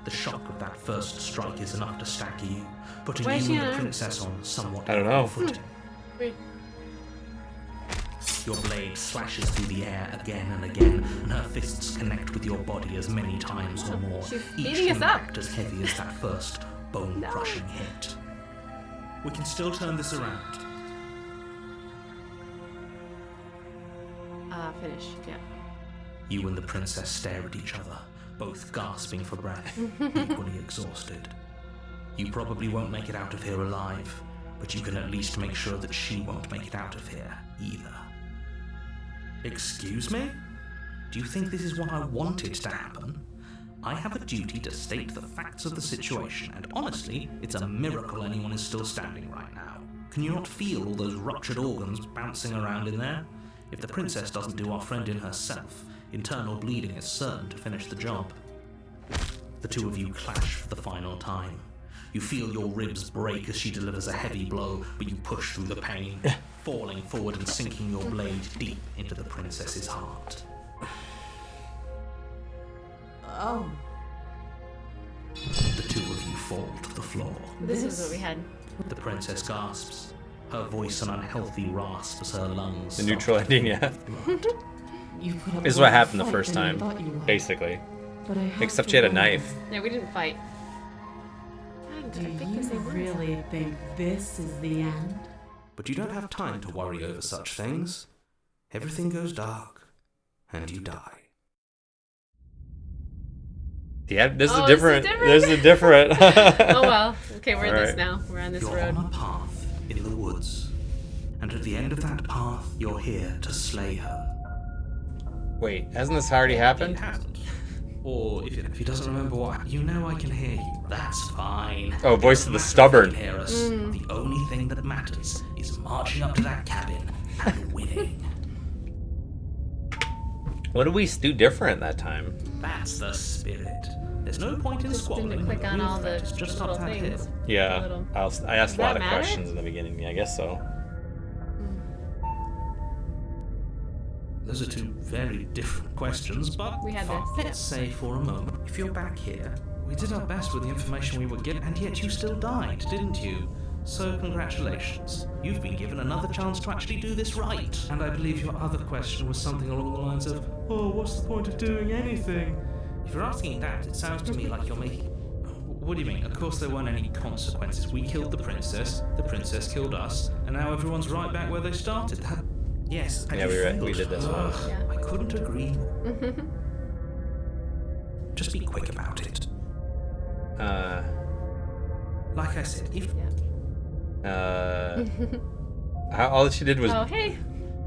the shock of that first strike is enough to stagger you, putting Why is you she and the unarmed? princess on somewhat I don't know. equal footing. Wait. Your blade slashes through the air again and again, and her fists connect with your body as many times or more, She's each beating us up. impact as heavy as that first bone-crushing hit. We can still turn this around. Finish. Yeah. You and the princess stare at each other, both gasping for breath, equally exhausted. You probably won't make it out of here alive, but you can at least make sure that she won't make it out of here either. Excuse me? Do you think this is what I wanted to happen? I have a duty to state the facts of the situation, and honestly, it's a miracle anyone is still standing right now. Can you not feel all those ruptured organs bouncing around in there? If the princess doesn't do our friend in herself, internal bleeding is certain to finish the job. The two of you clash for the final time. You feel your ribs break as she delivers a heavy blow, but you push through the pain, falling forward and sinking your blade deep into the princess's heart. Oh. The two of you fall to the floor. This is what we had. The princess gasps, her voice an unhealthy rasp as her lungs. The neutral ending, yeah. You put up This is more what happened the fight first than I time, thought you would. basically. But I have Except to she had a wonder, knife. Yeah, we didn't fight. Do you really think this is the end? But you don't have time to worry over such things. Everything goes dark, and you die. Yeah, this is Oh, different. this is This is different. Oh well. Okay, we're in this Alright. now. We're on this You're road. on a path in the woods, and at the end of that path, you're here to slay her. Wait, hasn't this already happened? It hasn't. Or if he doesn't remember what, you know I can hear you. That's fine. Oh, voice of the Doesn't stubborn. matter if you hear us. The only thing that matters is marching up to that cabin and winning. What did we do different that time? That's the spirit. There's no point in squabbling. Didn't click on real all threat the is just up little that hill. things. Yeah, Little- I asked a Does lot that of matter? questions in the beginning. Yeah, I guess so. Those are two very different questions, but We had fine. this. Let's say for a moment, if you're back here, we did our best with the information we were given, and yet you still died, didn't you? So congratulations. You've been given another chance to actually do this right. And I believe your other question was something along the lines of, oh, what's the point of doing anything? If you're asking that, it sounds to me like you're making What do you mean? Of course there weren't any consequences. We killed the princess killed us, and now everyone's right back where they started. Yes, Yeah, we did this one. Yeah. I couldn't agree more. Just be quick about it. Like I said, if all she did was. Oh, hey.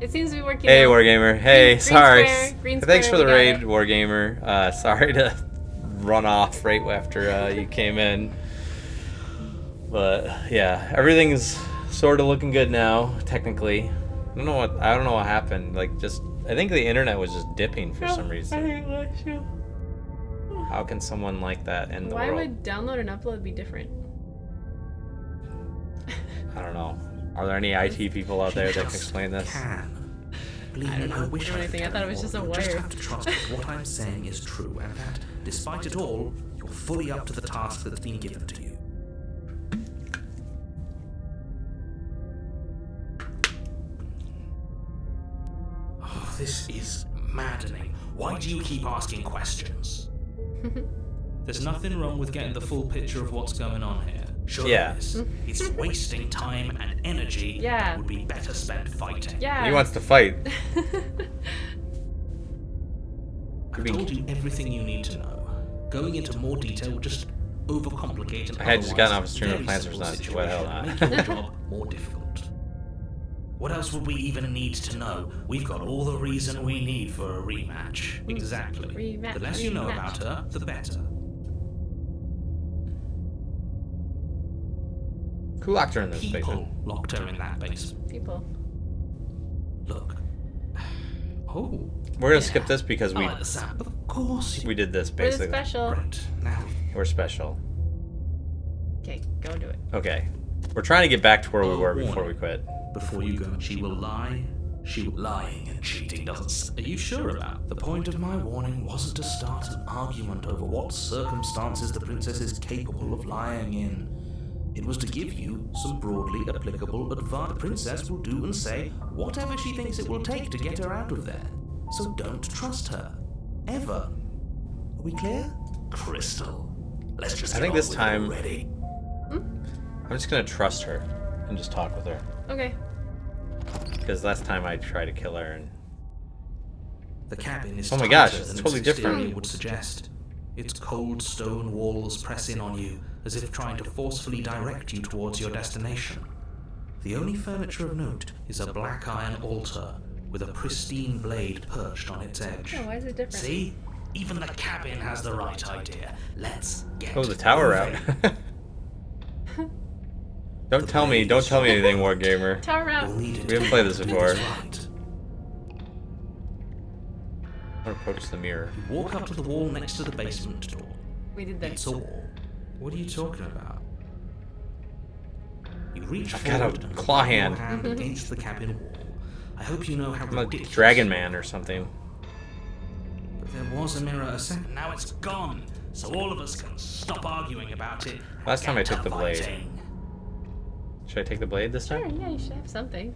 It seems to be working. Hey, out. Wargamer. Hey, Green sorry. square, green Thanks square, for the we got raid, it. Wargamer. Sorry to run off right after you came in. But yeah, everything's sort of looking good now, technically. I don't know what happened. Like, I think the internet was just dipping for some reason. How can someone like that in the Why world? would download and upload be different? I don't know. Are there any IT people out there that can explain this? can. Believe I me, don't know. wish I don't could think. I tell thought it you was just more. a You just word. have to trust that what I'm saying is true, and that, despite it all, you're fully up to the task that's been given to you. Oh, this is maddening. Why do you keep asking questions? There's nothing wrong with getting the full picture of what's going on here. Sure Yeah. there is. It's wasting time and energy Yeah. that would be better spent fighting. Yeah. He wants to fight. I've told you everything you need to know. Going into more detail will just overcomplicate an I had just gotten off a otherwise stream of very Plants simple vs. Zombies. What the hell situation not? and make your job more difficult. What else would we even need to know? We've got all the reason we need for a rematch. Exactly. Rematch, The less you know rematch. about her, the better. Who locked her in this People basement? locked her in that basement. People. Look. Oh. We're gonna skip this because I like the sound. Of course. we did this We're the basically. special. Right. Now. We're special. Okay, go do it. Okay. We're trying to get back to where we Oh, were before warning. we quit. Before you go, she will lie. Lying and cheating doesn't. Are you sure about? The point of my warning wasn't to start an argument over what circumstances the princess is capable of lying in. It was to give you some broadly applicable advice. The princess will do and say whatever she thinks it will take to get her out of there. So don't trust her. Ever. Are we clear? Crystal. Let's just I get think on this with it time- already. I'm just gonna trust her and just talk with her. Okay. Because last time I tried to kill her and The cabin is Oh my tighter gosh, than it's its totally exterior different. would suggest. Its cold stone walls press in on you, as if trying to forcefully direct you towards your destination. The only furniture of note is a black iron altar with a pristine blade perched on its edge. Oh, why is it different? See? Even the cabin has the right idea. Let's get oh, the tower moving. route. Don't tell me anything, Wargamer. Tower route. We'll need it We haven't to played this do before. right. I'll approach the mirror. You walk up to the wall next to the basement door. We did It's this. a wall. What are you talking about? You reach I've got a forward and claw rub your hand. hand against the cabin wall. I hope you know how I'm a ridiculous. Dragon Man or something. But there was a mirror a second. Now it's gone. So all of us can stop arguing about it. and Last time get I took to the blade. fighting. Should I take the blade this Sure, time? yeah, you should have something.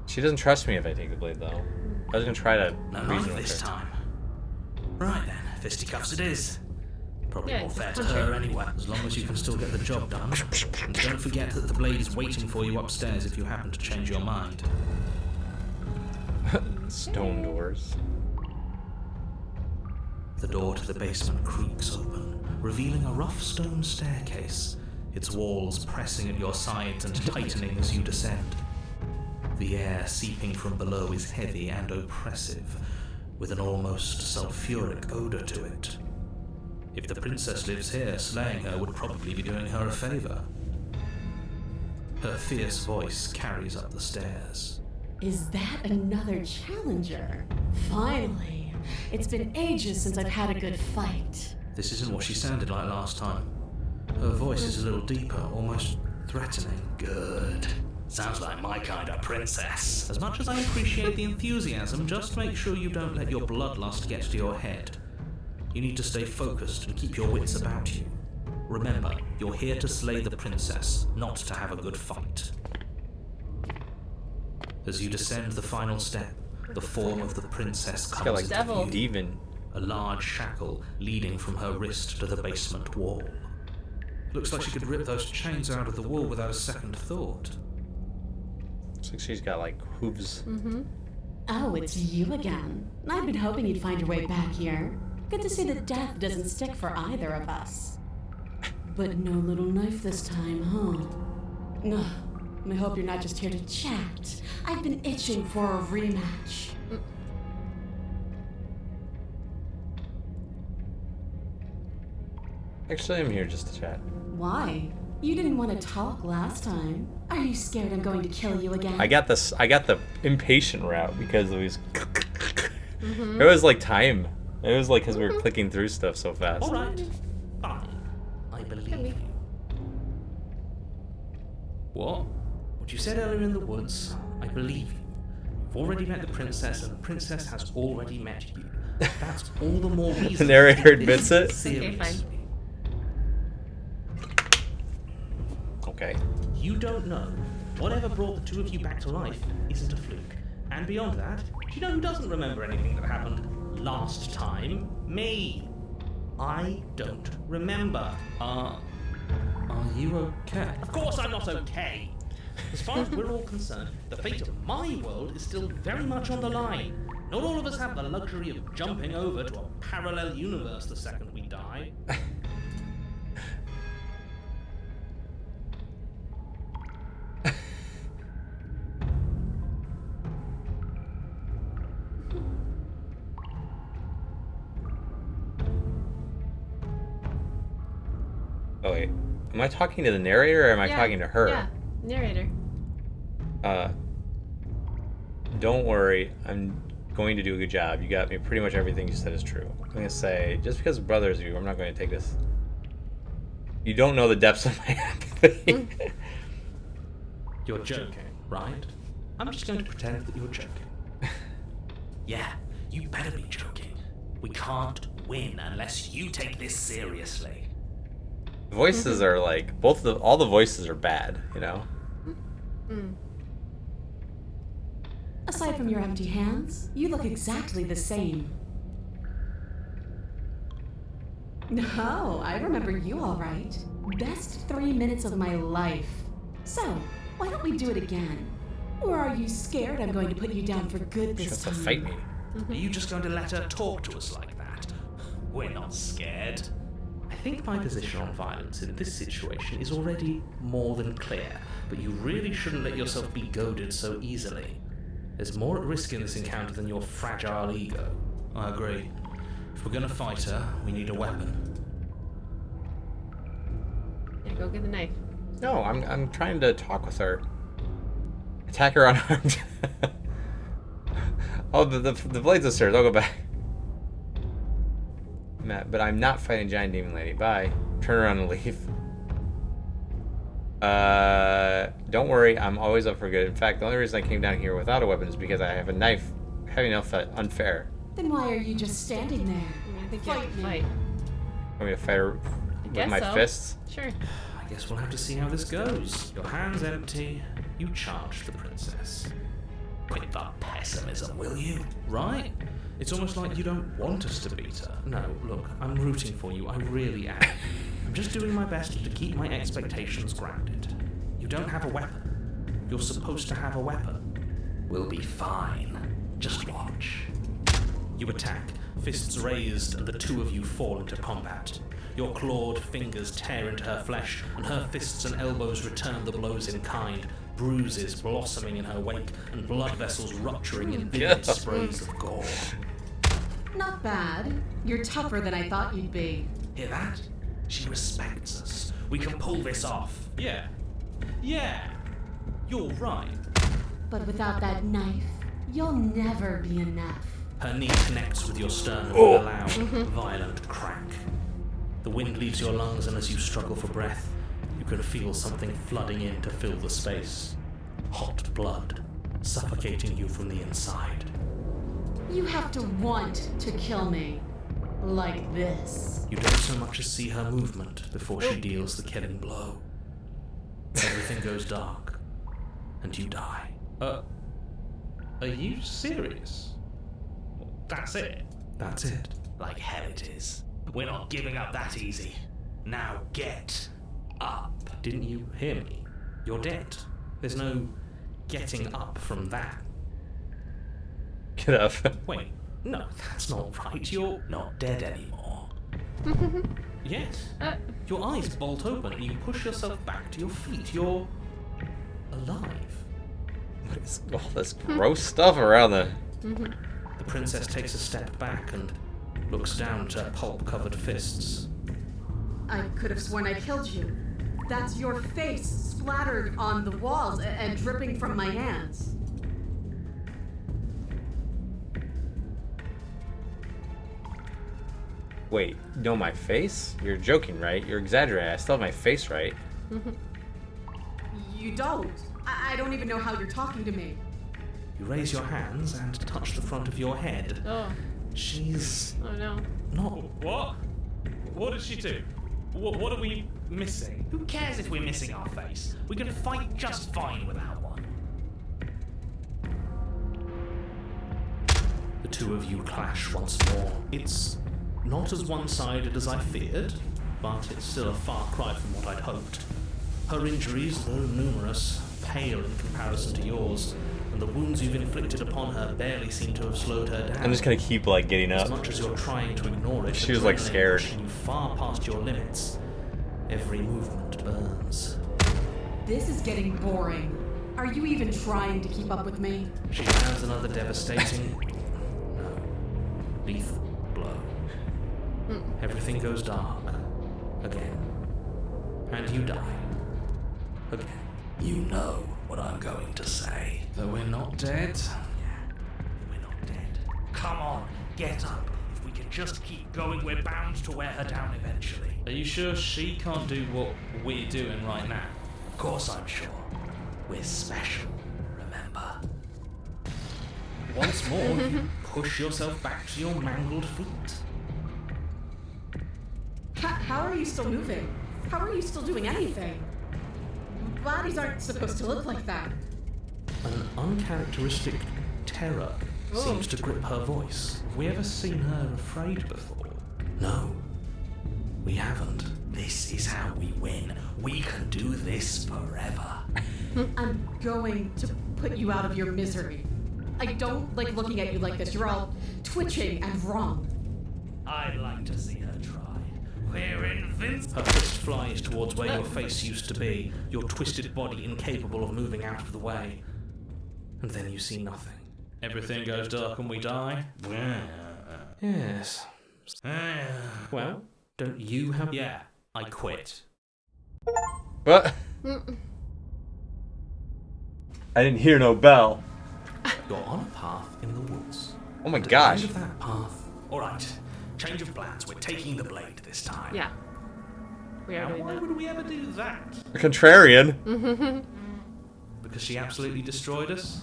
She doesn't trust me if I take the blade, though. I was gonna try to No, reason not with this her. time. Right then, fisticuffs it is. Probably Yeah, more just fair to punch her her. anyway, as long as you can still get the job done. And don't forget that the blade is waiting for you upstairs if you happen to change your mind. Stone doors. The door to the basement creaks open, revealing a rough stone staircase, its walls pressing at your sides and tightening as you descend. The air seeping from below is heavy and oppressive, with an almost sulfuric odor to it. If the princess lives here, slaying her would probably be doing her a favor. Her fierce voice carries up the stairs. Is that another challenger? Finally. It's been ages since I've had a good fight. This isn't what she sounded like last time. Her voice is a little deeper, almost threatening. Good. Sounds like my kind of princess. As much as I appreciate the enthusiasm, just make sure you don't let your bloodlust get to your head. You need to stay focused and keep your wits about you. Remember, you're here to slay the princess, not to have a good fight. As you descend the final step, the form of the princess Got comes like into Devil. view. Demon. A large shackle leading from her wrist to the basement wall. Looks like she could rip those chains out of the wall without a second thought. Looks like she's got like hooves. Oh, it's you again. I've been hoping you'd find your way back here. Good to see that death doesn't stick for either of us. But no little knife this time, huh? No. I hope you're not just here to chat. I've been itching for a rematch. Actually, I'm here just to chat. Why? You didn't want to talk last time. Are you scared I'm going to kill you again? I got the impatient route because it was. It was like time. It was like because we were clicking through stuff so fast. All right, fine. I believe you. What? What you said earlier in the woods, I believe you. You've already met the princess, and the princess has already met you. That's all the more reason. The narrator admits it. Okay, fine. Okay. You don't know. Whatever brought the two of you back to life isn't a fluke. And beyond that, do you know who doesn't remember anything that happened last time? Me. I don't remember. Are you okay? Of course I'm not okay. As far as we're all concerned, the fate of my world is still very much on the line. Not all of us have the luxury of jumping over to a parallel universe the second we die. Oh wait, am I talking to the narrator or am I talking to her? Yeah, narrator. Don't worry, I'm going to do a good job. You got me. Pretty much everything you said is true. I'm gonna say, just because brothers are you, I'm not going to take this. You don't know the depths of my empathy. You're joking, right? I'm just going to pretend that you're joking. Yeah, you better be joking. We can't win unless you take this seriously. Voices are like all the voices are bad, you know. Aside from your empty hands, you look exactly the same. No, I remember you all right. Best 3 minutes of my life. So, why don't we do it again? Or are you scared I'm going to put you down for good She this wants to time? fight me. Are you just going to let her talk to us like that? We're not scared. I think my position on violence in this situation is already more than clear, but you really shouldn't let yourself be goaded so easily. There's more at risk in this encounter than your fragile ego. I agree. If we're gonna fight her, we need a weapon. Yeah, go get the knife. No, I'm trying to talk with her. Attack her unarmed. Oh, the blades upstairs. I'll go back. Matt, but I'm not fighting Giant Demon Lady. Bye. Turn around and leave. Don't worry. I'm always up for good. In fact, the only reason I came down here without a weapon is because I have a knife. Having enough unfair. Then why are you just standing there? I mean, I think you have to fight. Want me to fight her with guess my so. fists? Sure. I guess we'll have to see how this goes. Your hands empty, you charge the princess. Quit the pessimism, will you? Right? It's almost like you don't want us to beat her. No, look, I'm rooting for you, I really am. I'm just doing my best to keep my expectations grounded. You don't have a weapon. You're supposed to have a weapon. We'll be fine. Just watch. You attack, fists raised, and the two of you fall into combat. Your clawed fingers tear into her flesh, and her fists and elbows return the blows in kind, bruises blossoming in her wake, and blood vessels rupturing in vivid sprays of gore. Not bad. You're tougher than I thought you'd be. Hear that? She respects us. We can pull this off. Yeah. You're right. But without that knife, you'll never be enough. Her knee connects with your sternum with a loud, violent crack. The wind leaves your lungs, and as you struggle for breath, you can feel something flooding in to fill the space. Hot blood, suffocating you from the inside. You have to want to kill me. Like this. You don't so much as see her movement before she deals the killing blow. Everything goes dark, and you die. Are you serious? That's it? That's it. Like hell it is. We're not giving up that easy. Now get. up. Didn't you hear me? You're dead. There's no getting up from that. Get up. Wait, no, that's not right. You're not dead anymore. Yes. Your eyes bolt open and you push yourself back to your feet. You're alive. What is all this gross stuff around the... The princess takes a step back and looks down at her pulp-covered fists. I could have sworn I killed you. That's your face splattered on the walls and dripping from my hands. Wait, no, my face? You're joking, right? You're exaggerating. I still have my face right. You don't. I don't even know how you're talking to me. You raise your hands and touch the front of your head. Oh. She's Oh no. not. What? What did she do? What are we missing? Who cares if we're missing our face? We can fight just fine without one. The two of you clash once more. It's not as one-sided as I feared, but it's still a far cry from what I'd hoped. Her injuries, though numerous, pale in comparison to yours, and the wounds you've inflicted upon her barely seem to have slowed her down. I'm just gonna keep, like, getting As up. much as you're trying to ignore it, She was, like, adrenaline scared. pushing you far past your limits. Every movement burns. This is getting boring. Are you even trying to keep up with me? She lands another devastating, no, lethal blow. Everything goes dark. Again. And you die. Again. You know what I'm going to say. That we're not dead? Yeah, we're not dead. Come on, get up. If we can just keep going, we're bound to wear her down eventually. Are you sure she can't do what we're doing right now? Of course I'm sure. We're special, remember? Once more, you push yourself back to your mangled feet. How are you still moving? How are you still doing anything? Bodies aren't supposed to look like that. An uncharacteristic terror seems to grip her voice. Have we ever seen her afraid before? No, we haven't. This is how we win. We can do this forever. I'm going to put you out of your misery. I don't like looking at you like this. You're all twitching and wrong. I'd like to see her try. We're invincible. Her fist flies towards where your face used to be, your twisted body incapable of moving out of the way. And then you see nothing. Everything goes dark and we die? Yes. Well, don't you have... Yeah, I quit. What? I didn't hear no bell. You're on a path in the woods. Oh my At the gosh. end of that path, Alright, change of plans. We're taking the blade this time. Yeah. We are now doing why that. would we ever do that? A contrarian. Because she absolutely destroyed us?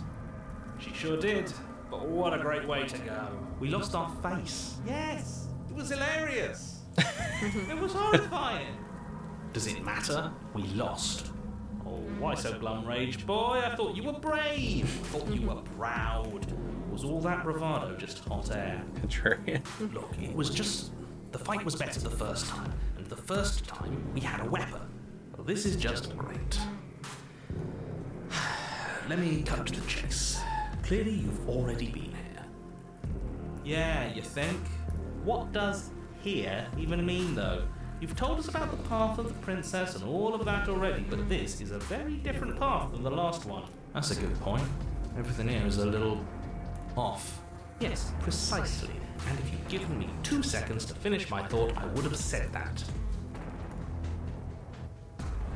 She sure did. But what a great way to go. We lost our face. Yes, it was hilarious. It was horrifying. Does it matter? We lost. Oh, why so glum, Rage Boy? I thought you were brave. I thought you were proud. Was all that bravado just hot air? Contrarian. Look, it was just... The fight was better the first time, and the first time we had a weapon. Well, this is just great. Let me cut to the chase. Clearly you've already been here. Yeah, you think? What does here even mean, though? You've told us about the path of the princess and all of that already, but this is a very different path than the last one. That's a good point. Everything here is a little... off. Yes, precisely. And if you'd given me 2 seconds to finish my thought, I would have said that.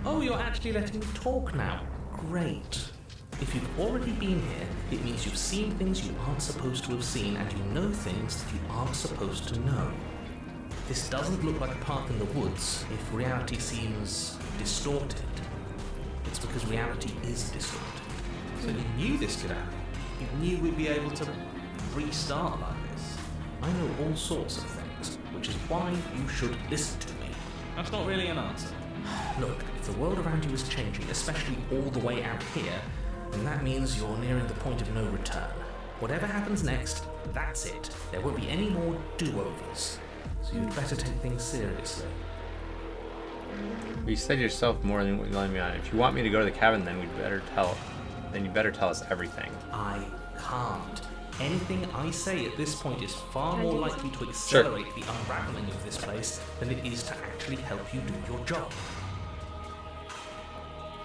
Oh, you're actually letting me talk now. Great. If you've already been here, it means you've seen things you aren't supposed to have seen, and you know things that you aren't supposed to know. This doesn't look like a path in the woods if reality seems distorted. It's because reality is distorted. So you knew this could happen? You knew we'd be able to restart like this? I know all sorts of things, which is why you should listen to me. That's not really an answer. Look, if the world around you is changing, especially all the way out here, then that means you're nearing the point of no return. Whatever happens next, that's it. There won't be any more do-overs. So you'd better take things seriously. You said yourself more than letting me on. If you want me to go to the cabin, then you better tell us everything. I can't. Anything I say at this point is far more likely to accelerate the unraveling of this place than it is to actually help you do your job.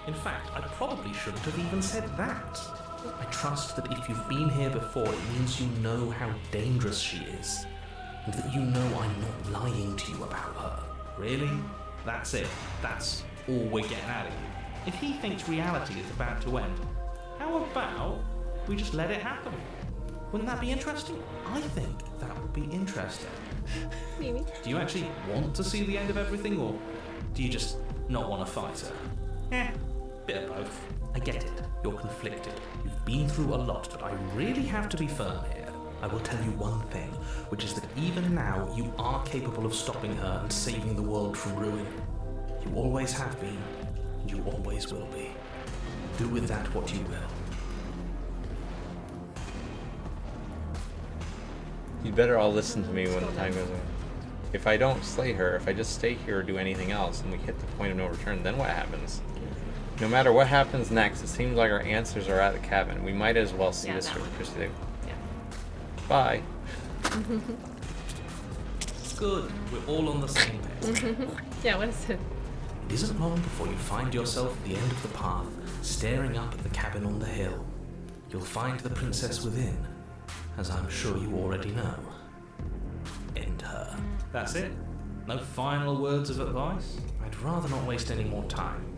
In fact, I probably shouldn't have even said that. I trust that if you've been here before, it means you know how dangerous she is, and that you know I'm not lying to you about her. Really? That's it. That's all we're getting out of you. If he thinks reality is about to end, how about we just let it happen? Wouldn't that be interesting? I think that would be interesting. Maybe. Do you actually want to see the end of everything, or do you just not want to fight her? Bit of both. I get it. You're conflicted. You've been through a lot, but I really have to be firm here. I will tell you one thing, which is that even now you are capable of stopping her and saving the world from ruin. You always have been, and you always will be. Do with that what you will. You'd better all listen to me when the time goes on. If I don't slay her, if I just stay here or do anything else, and we hit the point of no return, then what happens? No matter what happens next, it seems like our answers are at the cabin. We might as well see this through, Christy. Yeah. Bye. Good. We're all on the same page. Yeah, what is it? It isn't long before you find yourself at the end of the path, staring up at the cabin on the hill. You'll find the princess within, as I'm sure you already know. End her. That's it? No final words of advice? I'd rather not waste any more time.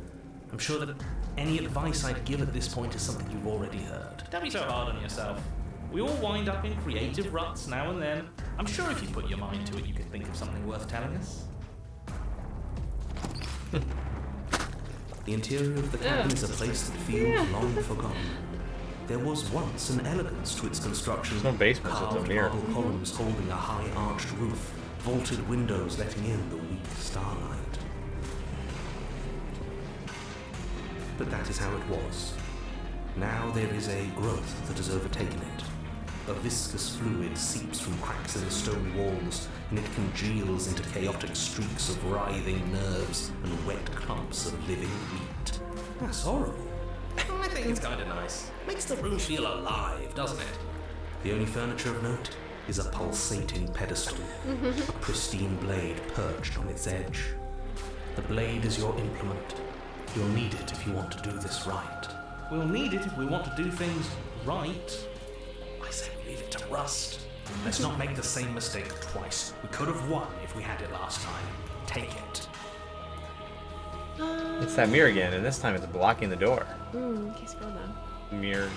I'm sure that any advice I'd give at this point is something you've already heard. Don't be so hard on yourself. We all wind up in creative ruts now and then. I'm sure if you put your mind to it, you could think of something worth telling us. The interior of the cabin is a place that feels long forgotten. There was once an elegance to its construction. There's no basement, so it's a Carved mirror. marble columns holding a high arched roof, vaulted windows letting in the weak starlight. But that is how it was. Now there is a growth that has overtaken it. A viscous fluid seeps from cracks in the stone walls, and it congeals into chaotic streaks of writhing nerves and wet clumps of living meat. That's horrible. I think it's kind of nice. Makes the room feel alive, doesn't it? The only furniture of note is a pulsating pedestal, a pristine blade perched on its edge. The blade is your implement. You'll need it if you want to do this right. We'll need it if we want to do things right. I say we leave it to Rust. Let's not make the same mistake twice. We could have won if we had it last time. Take it. It's that mirror again, and this time it's blocking the door. Okay, scroll down. Mirror.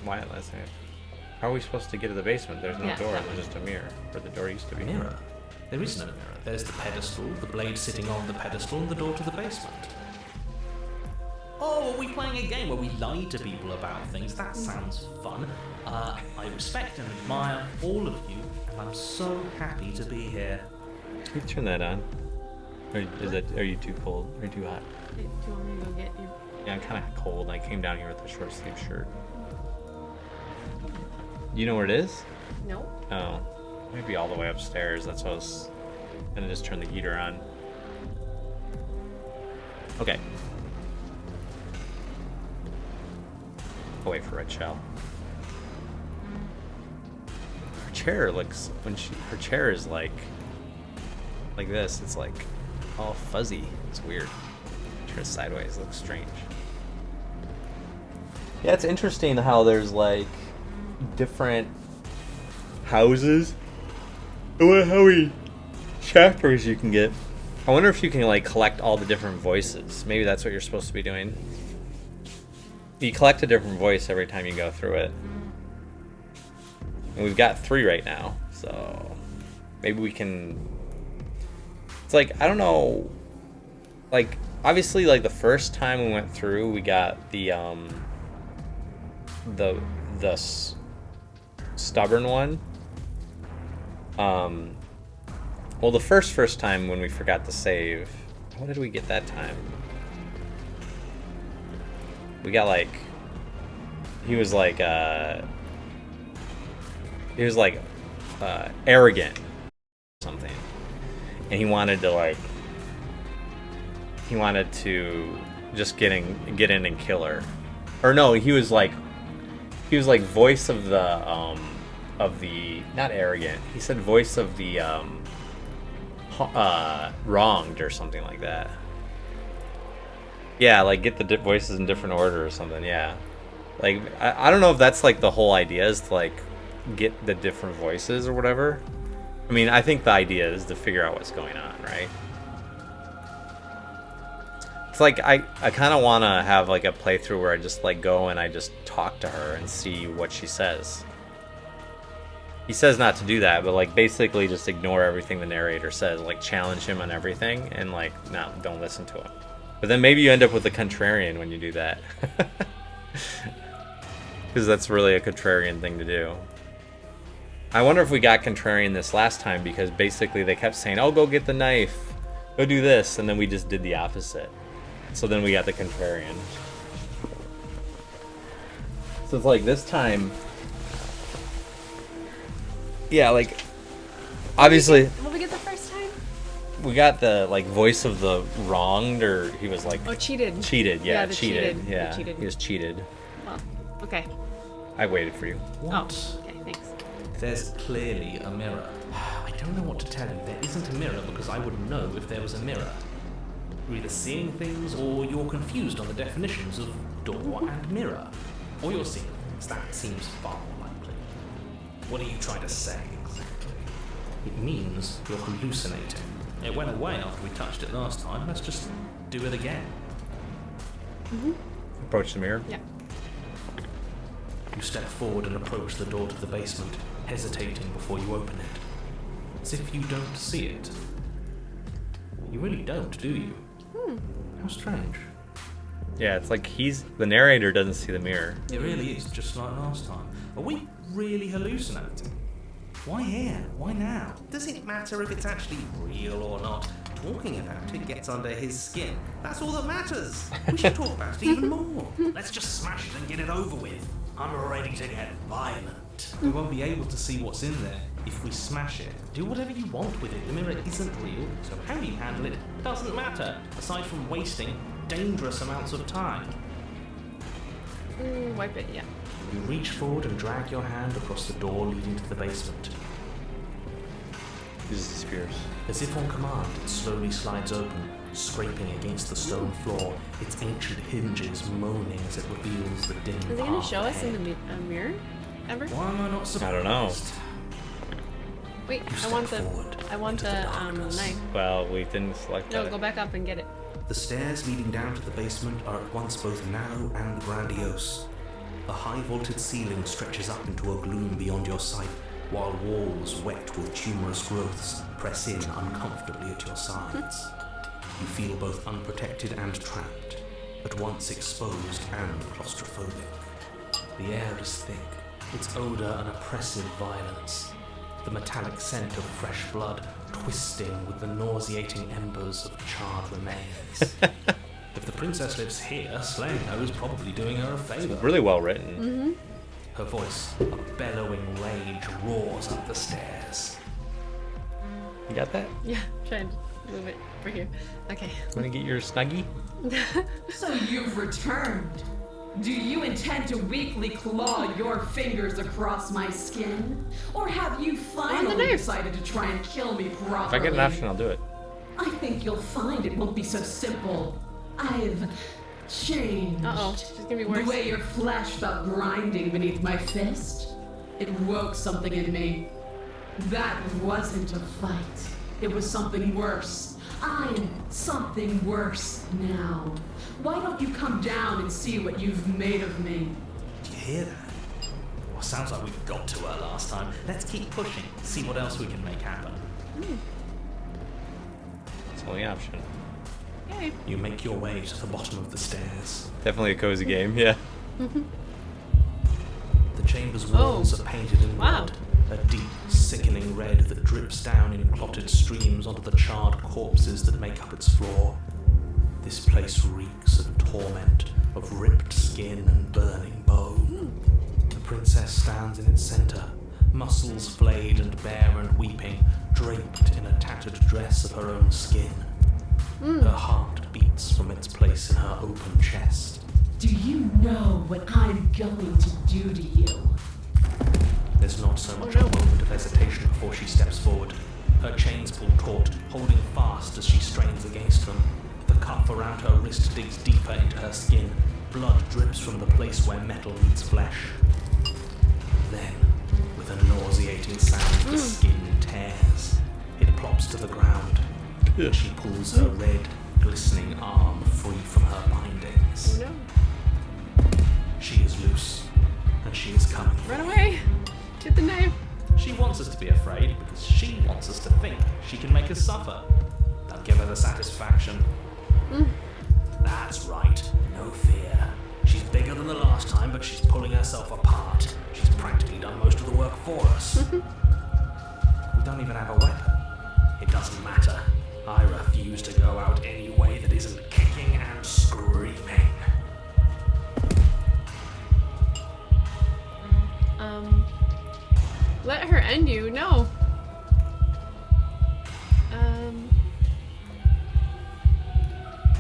Why last time? How are we supposed to get to the basement? There's no Yeah, door. that There's just a mirror. Where the door used to be. Mirror? There is no mirror. There's the pedestal, the blade sitting on the pedestal, and the door to the basement. Oh, are we playing a game where we lie to people about things? That sounds fun. I respect and admire all of you, and I'm so happy to be here. You turn that on. Are you too cold? Are you too hot? Hey, do you want me to go get you? Yeah, I'm kind of cold. I came down here with a short sleeve shirt. You know where it is? No. Oh, maybe all the way upstairs. That's what I was gonna just turn the heater on. Okay. I'll wait for Red Shell. Her chair looks her chair is like this. It's like all fuzzy. It's weird. Turn it sideways. It looks strange. Yeah, it's interesting how there's like different houses. I wonder how many chapters you can get. I wonder if you can like collect all the different voices. Maybe that's what you're supposed to be doing. You collect a different voice every time you go through it. And we've got 3 right now, so maybe we can. It's like, I don't know. Like, obviously, like the first time we went through, we got the stubborn one. Well, the first time when we forgot to save, what did we get that time? We got like, he was like arrogant or something, and he wanted to like he wanted to just get in and kill her. Or no, he was like voice of the not arrogant. He said voice of the wronged or something like that. Yeah, like get the voices in different order or something. Yeah, like I don't know if that's like the whole idea is to like get the different voices or whatever. I mean, I think the idea is to figure out what's going on, right? It's like I kind of want to have like a playthrough where I just like go and I just talk to her and see what she says. He says not to do that, but like basically just ignore everything the narrator says, like challenge him on everything and like no, don't listen to him. But then maybe you end up with a contrarian when you do that. Because that's really a contrarian thing to do. I wonder if we got contrarian this last time because basically they kept saying, oh, go get the knife, go do this, and then we just did the opposite. So then we got the contrarian. So it's like this time, yeah, like obviously What we get the first time? we got the like voice of the wronged, or he was like cheated. Yeah, the cheated. cheated. Yeah, The cheated. he was cheated. Well, okay. I waited for you. What? Okay, thanks. There's clearly a mirror. I don't know what to tell you. There isn't a mirror because I would know if there was a mirror. You're either seeing things or you're confused on the definitions of door and mirror. Or you're seeing things. That seems far more likely. What are you trying to say exactly? It means you're hallucinating. It went away after we touched it last time. Let's just do it again. Approach the mirror. Yeah. You step forward and approach the door to the basement, hesitating before you open it. As if you don't see it. You really don't, do you? How strange. Yeah, it's like the narrator doesn't see the mirror. It really is, just like last time. Are we really hallucinating? Why here? Why now? Does it matter if it's actually real or not? Talking about it gets under his skin. That's all that matters. We should talk about it even more. Let's just smash it and get it over with. I'm ready to get violent. We won't be able to see what's in there if we smash it. Do whatever you want with it. The mirror isn't real, so how you handle it doesn't matter, aside from wasting dangerous amounts of time. Wipe it, yeah. You reach forward and drag your hand across the door leading to the basement. He just disappears. As if on command, it slowly slides open, scraping against the stone floor, its ancient hinges moaning as it reveals the dim Is he path gonna show us ahead. in the mirror? Ever? Why am I not surprised? I don't know. Wait, You I want step forward into the the darkness. knife. Well, we didn't select No, that. go back up and get it. The stairs leading down to the basement are at once both narrow and grandiose. A high-vaulted ceiling stretches up into a gloom beyond your sight, while walls wet with tumorous growths press in uncomfortably at your sides. You feel both unprotected and trapped, at once exposed and claustrophobic. The air is thick, its odor an oppressive violence. The metallic scent of fresh blood twisting with the nauseating embers of charred remains. If the princess lives here, slaying her is probably doing her a favor. Really well written. Her voice, a bellowing rage, roars up the stairs. You got that? Yeah, try and move it for here. Okay. Want to get your snuggie? So you've returned. Do you intend to weakly claw your fingers across my skin? Or have you finally knife. decided to try and kill me properly? If I get an option, I'll do it. I think you'll find it won't be so simple. I've changed. Uh-oh, she's gonna be The worse. way your flesh felt grinding beneath my fist, it woke something in me. That wasn't a fight. It was something worse. I'm something worse now. Why don't you come down and see what you've made of me? Do you hear that? Well, sounds like we got to her last time. Let's keep pushing, see what else we can make happen. It's the only option. Okay. You make your way to the bottom of the stairs. Definitely a cozy game, yeah. The chamber's walls are painted in Wow. blood, a deep, sickening red that drips down in clotted streams onto the charred corpses that make up its floor. This place reeks of torment, of ripped skin and burning bone. The princess stands in its center, muscles flayed and bare and weeping, draped in a tattered dress of her own skin. Her heart beats from its place in her open chest. Do you know what I'm going to do to you? There's not so much a moment of hesitation before she steps forward. Her chains pull taut, holding fast as she strains against them. The cuff around her wrist digs deeper into her skin. Blood drips from the place where metal meets flesh. Then, with a nauseating sound, the skin tears. It plops to the ground. She pulls her red, glistening arm free from her bindings. Oh no. She is loose, and she is coming. Run away! Get the knife! She wants us to be afraid because she wants us to think she can make us suffer. That'll give her the satisfaction. That's right, no fear. She's bigger than the last time, but she's pulling herself apart. She's practically done most of the work for us. We don't even have a weapon. It doesn't matter. I refuse to go out any way that isn't kicking and screaming. Let her end you. No.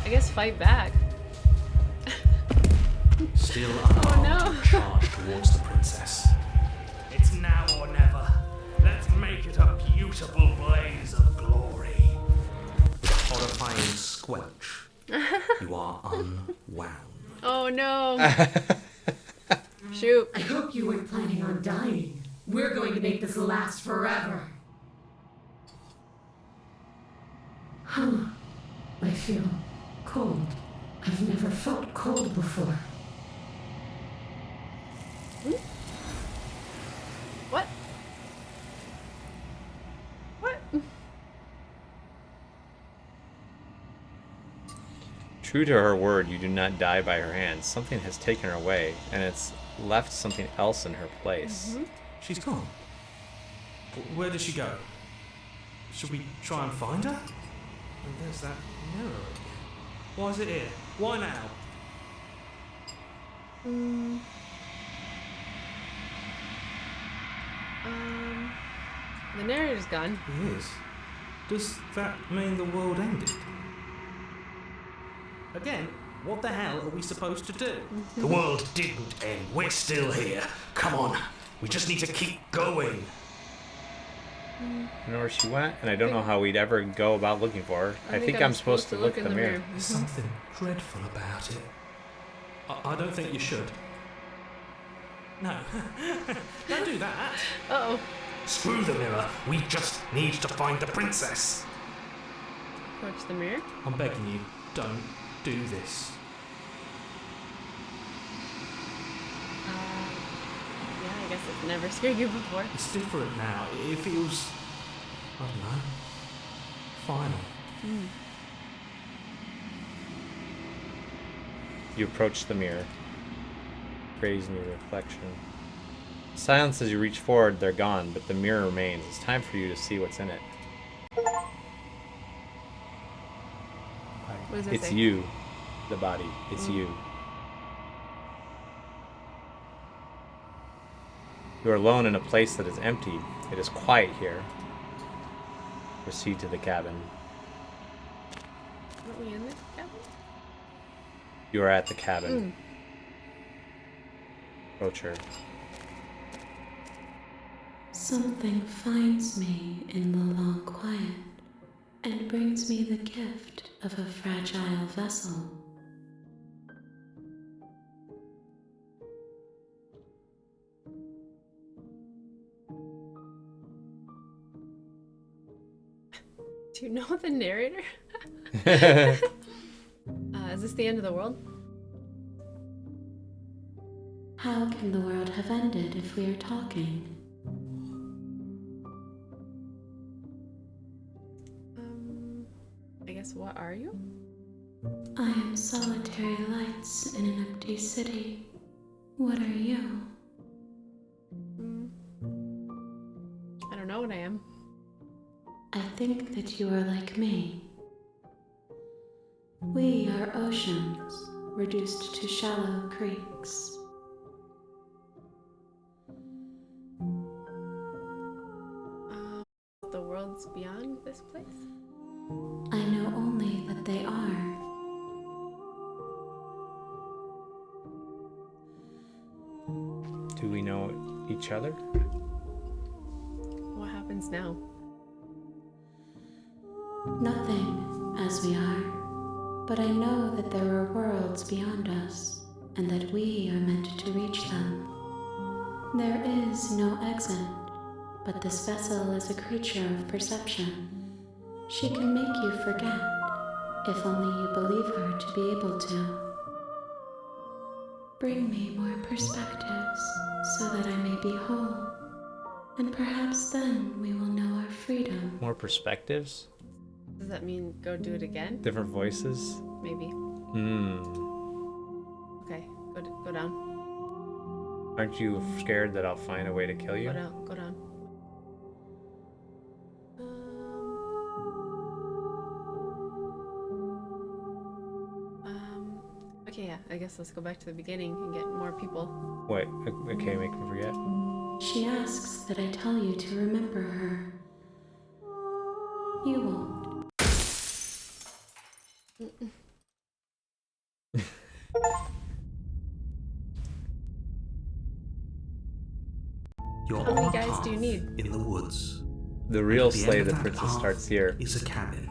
I guess fight back. Still unarmed, no. charge towards the princess. It's now or never. Let's make it a beautiful blaze of glory. With a horrifying squelch, you are unwound. Oh no. Shoot. I hope you weren't planning on dying. We're going to make this last forever. I feel cold. I've never felt cold before. What? What? True to her word, you do not die by her hands. Something has taken her away, and it's left something else in her place. She's gone. Where did she go? Should we try and find her? And there's that mirror again. Why is it here? Why now? The narrator's gone. He is. Does that mean the world ended? Again, what the hell are we supposed to do? The world didn't end. We're still here. Come on. We just need to keep going. I don't know where she went, and I don't know how we'd ever go about looking for her. I think I'm supposed to look in the mirror. There's something dreadful about it. I don't think you should. No. Don't do that. Uh-oh. Screw the mirror. We just need to find the princess. Approach the mirror. I'm begging you, don't do this. Yeah, I guess it's never scared you before. It's different now. It feels, I don't know, final. You approach the mirror, raising your reflection. Silence as you reach forward, they're gone, but the mirror remains. It's time for you to see what's in it. What does it It's say? you, the body. It's you. You are alone in a place that is empty. It is quiet here. Proceed to the cabin. Are we in this cabin? You are at the cabin. Approach her. Something finds me in the long quiet and brings me the gift of a fragile vessel. Do you know the narrator? Is this the end of the world? How can the world have ended if we are talking? I guess, what are you? I am solitary lights in an empty city. What are you? I don't know what I am. I think that you are like me. We are oceans, reduced to shallow creeks. The world's beyond this place? I know only only that they are. Do we know each other? What happens now? Nothing, as we are. But I know that there are worlds beyond us, and that we are meant to reach them. There is no exit, but this vessel is a creature of perception. She can make you forget, if only you believe her to be able to. Bring me more perspectives, so that I may be whole, and perhaps then we will know our freedom. More perspectives? Does that mean go do it again? Different voices? Maybe. Okay, go down. Aren't you scared that I'll find a way to kill you? Go down. Okay, yeah, I guess let's go back to the beginning and get more people. Wait, okay, make me forget. She asks that I tell you to remember her. You won't. You're How many on a guys path do you need? in the woods. The real At the Slay end the of that Princess path starts here. is a cabin.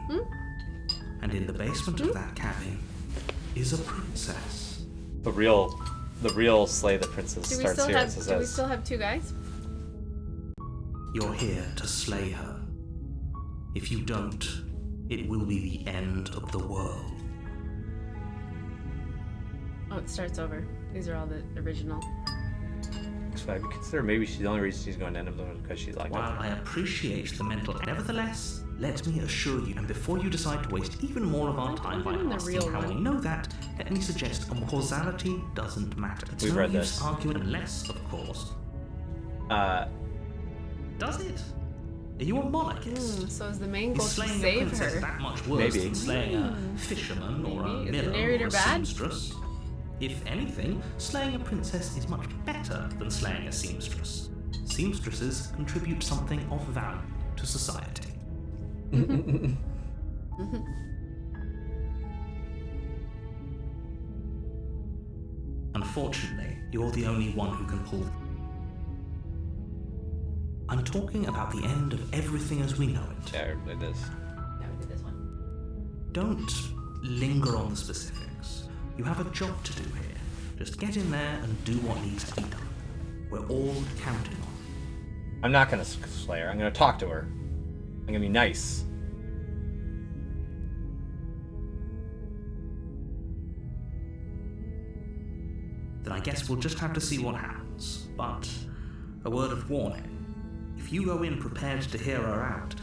And in the basement of that cabin is a princess. The real Slay the Princess Do we starts still here. have? It Do we says. still have 2 guys? You're here to slay her. If you don't, it will be the end of the world. Oh, it starts over. These are all the original. So I consider maybe the only reason she's going to end up is because she's like. While I appreciate the mental, nevertheless, let me assure you, and before you decide to waste even more of our time by I'm the asking real how we one. know that, let me suggest causality doesn't matter. It's We've no read use this. arguing unless, of course. Does it? Are you a monarchist? So is the main goal Is to slaying a save princess her? that much worse Maybe. than slaying a fisherman or a Maybe. Is the miller or narrator a bad? seamstress? If anything, slaying a princess is much better than slaying a seamstress. Seamstresses contribute something of value to society. Unfortunately, you're the only one who can pull. I'm talking about the end of everything as we know it. Yeah, everybody does. Yeah, we did this one. Don't linger on the specifics. You have a job to do here. Just get in there and do what needs to be done. We're all counting on you. I'm not gonna slay her. I'm gonna talk to her. I'm gonna be nice. Then I guess we'll just have to see what happens. But a word of warning. If you go in prepared to hear her out,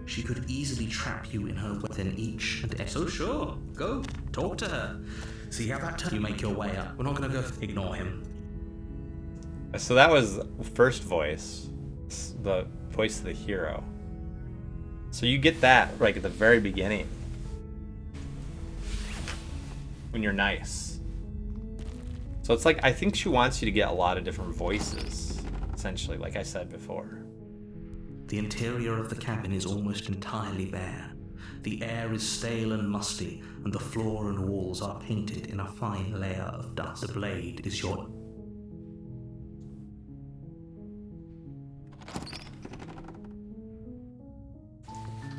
she could easily trap you in her within each and every. So sure, go, talk to her. See how that turns. You make your way up. We're not gonna go ignore him. So that was first voice, the voice of the hero. So you get that like at the very beginning when you're nice. So it's like I think she wants you to get a lot of different voices, essentially, like I said before. The interior of the cabin is almost entirely bare. The air is stale and musty, and the floor and walls are painted in a fine layer of dust. The blade is your...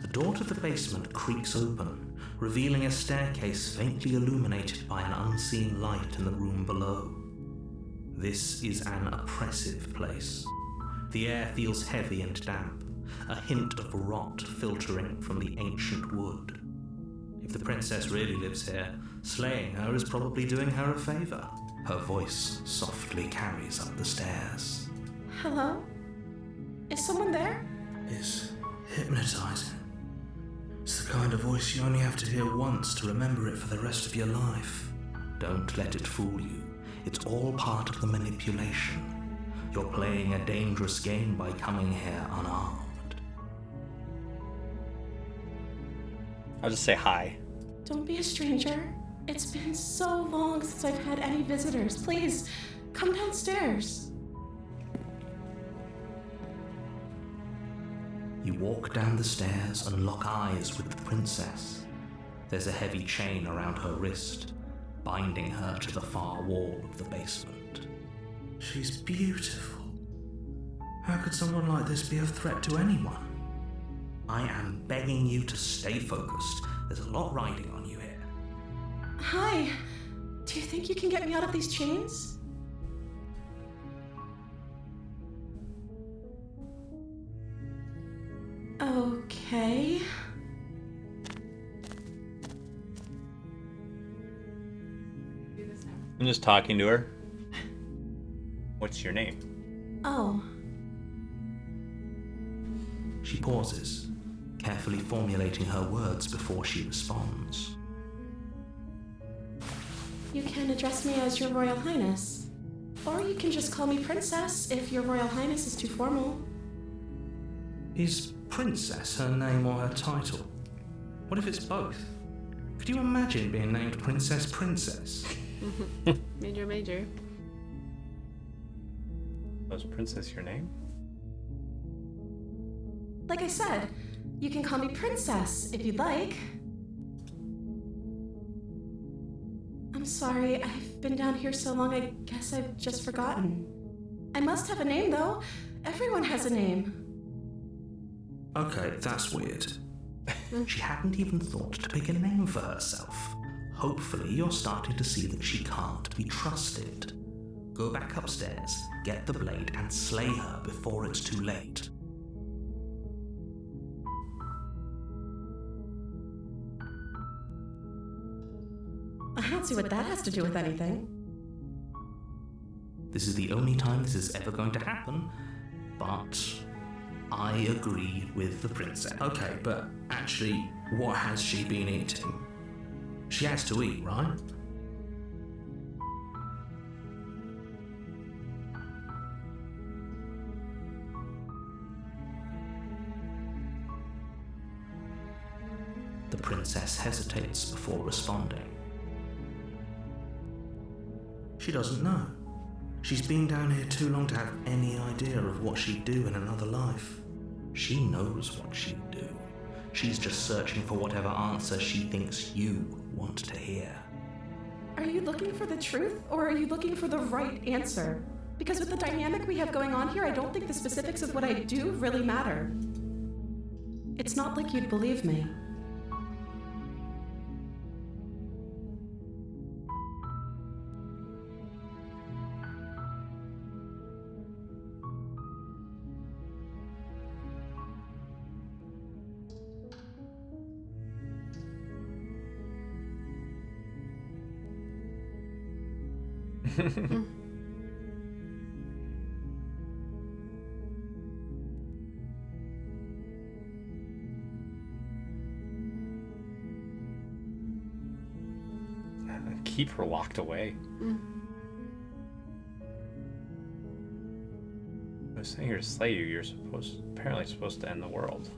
The door to the basement creaks open, revealing a staircase faintly illuminated by an unseen light in the room below. This is an oppressive place. The air feels heavy and damp, a hint of rot filtering from the ancient wood. If the princess really lives here, slaying her is probably doing her a favor. Her voice softly carries up the stairs. Hello? Is someone there? It's hypnotizing. It's the kind of voice you only have to hear once to remember it for the rest of your life. Don't let it fool you. It's all part of the manipulation. You're playing a dangerous game by coming here unarmed. I'll just say hi. Don't be a stranger. It's been so long since I've had any visitors. Please, come downstairs. You walk down the stairs and lock eyes with the princess. There's a heavy chain around her wrist, binding her to the far wall of the basement. She's beautiful. How could someone like this be a threat to anyone? I am begging you to stay focused. There's a lot riding on you here. Hi. Do you think you can get me out of these chains? Okay. I'm just talking to her. What's your name? Oh. She pauses, carefully formulating her words before she responds. You can address me as Your Royal Highness. Or you can just call me Princess if Your Royal Highness is too formal. Is Princess her name or her title? What if it's both? Could you imagine being named Princess Princess? Major. Was Princess your name? Like I said, you can call me Princess if you'd like. I'm sorry, I've been down here so long, I guess I've just forgotten. I must have a name, though. Everyone has a name. Okay, that's weird. She hadn't even thought to pick a name for herself. Hopefully you're starting to see that she can't be trusted. Go back upstairs, get the blade, and slay her before it's too late. I don't see what that has to do with anything. This is the only time this is ever going to happen, but I agree with the princess. Okay, but actually, what has she been eating? She has to eat, right? The princess hesitates before responding. She doesn't know. She's been down here too long to have any idea of what she'd do in another life. She knows what she'd do. She's just searching for whatever answer she thinks you want to hear. Are you looking for the truth, or are you looking for the right answer? Because with the dynamic we have going on here, I don't think the specifics of what I do really matter. It's not like you'd believe me. Keep her locked away. I was saying here to slay you. You're apparently supposed to end the world.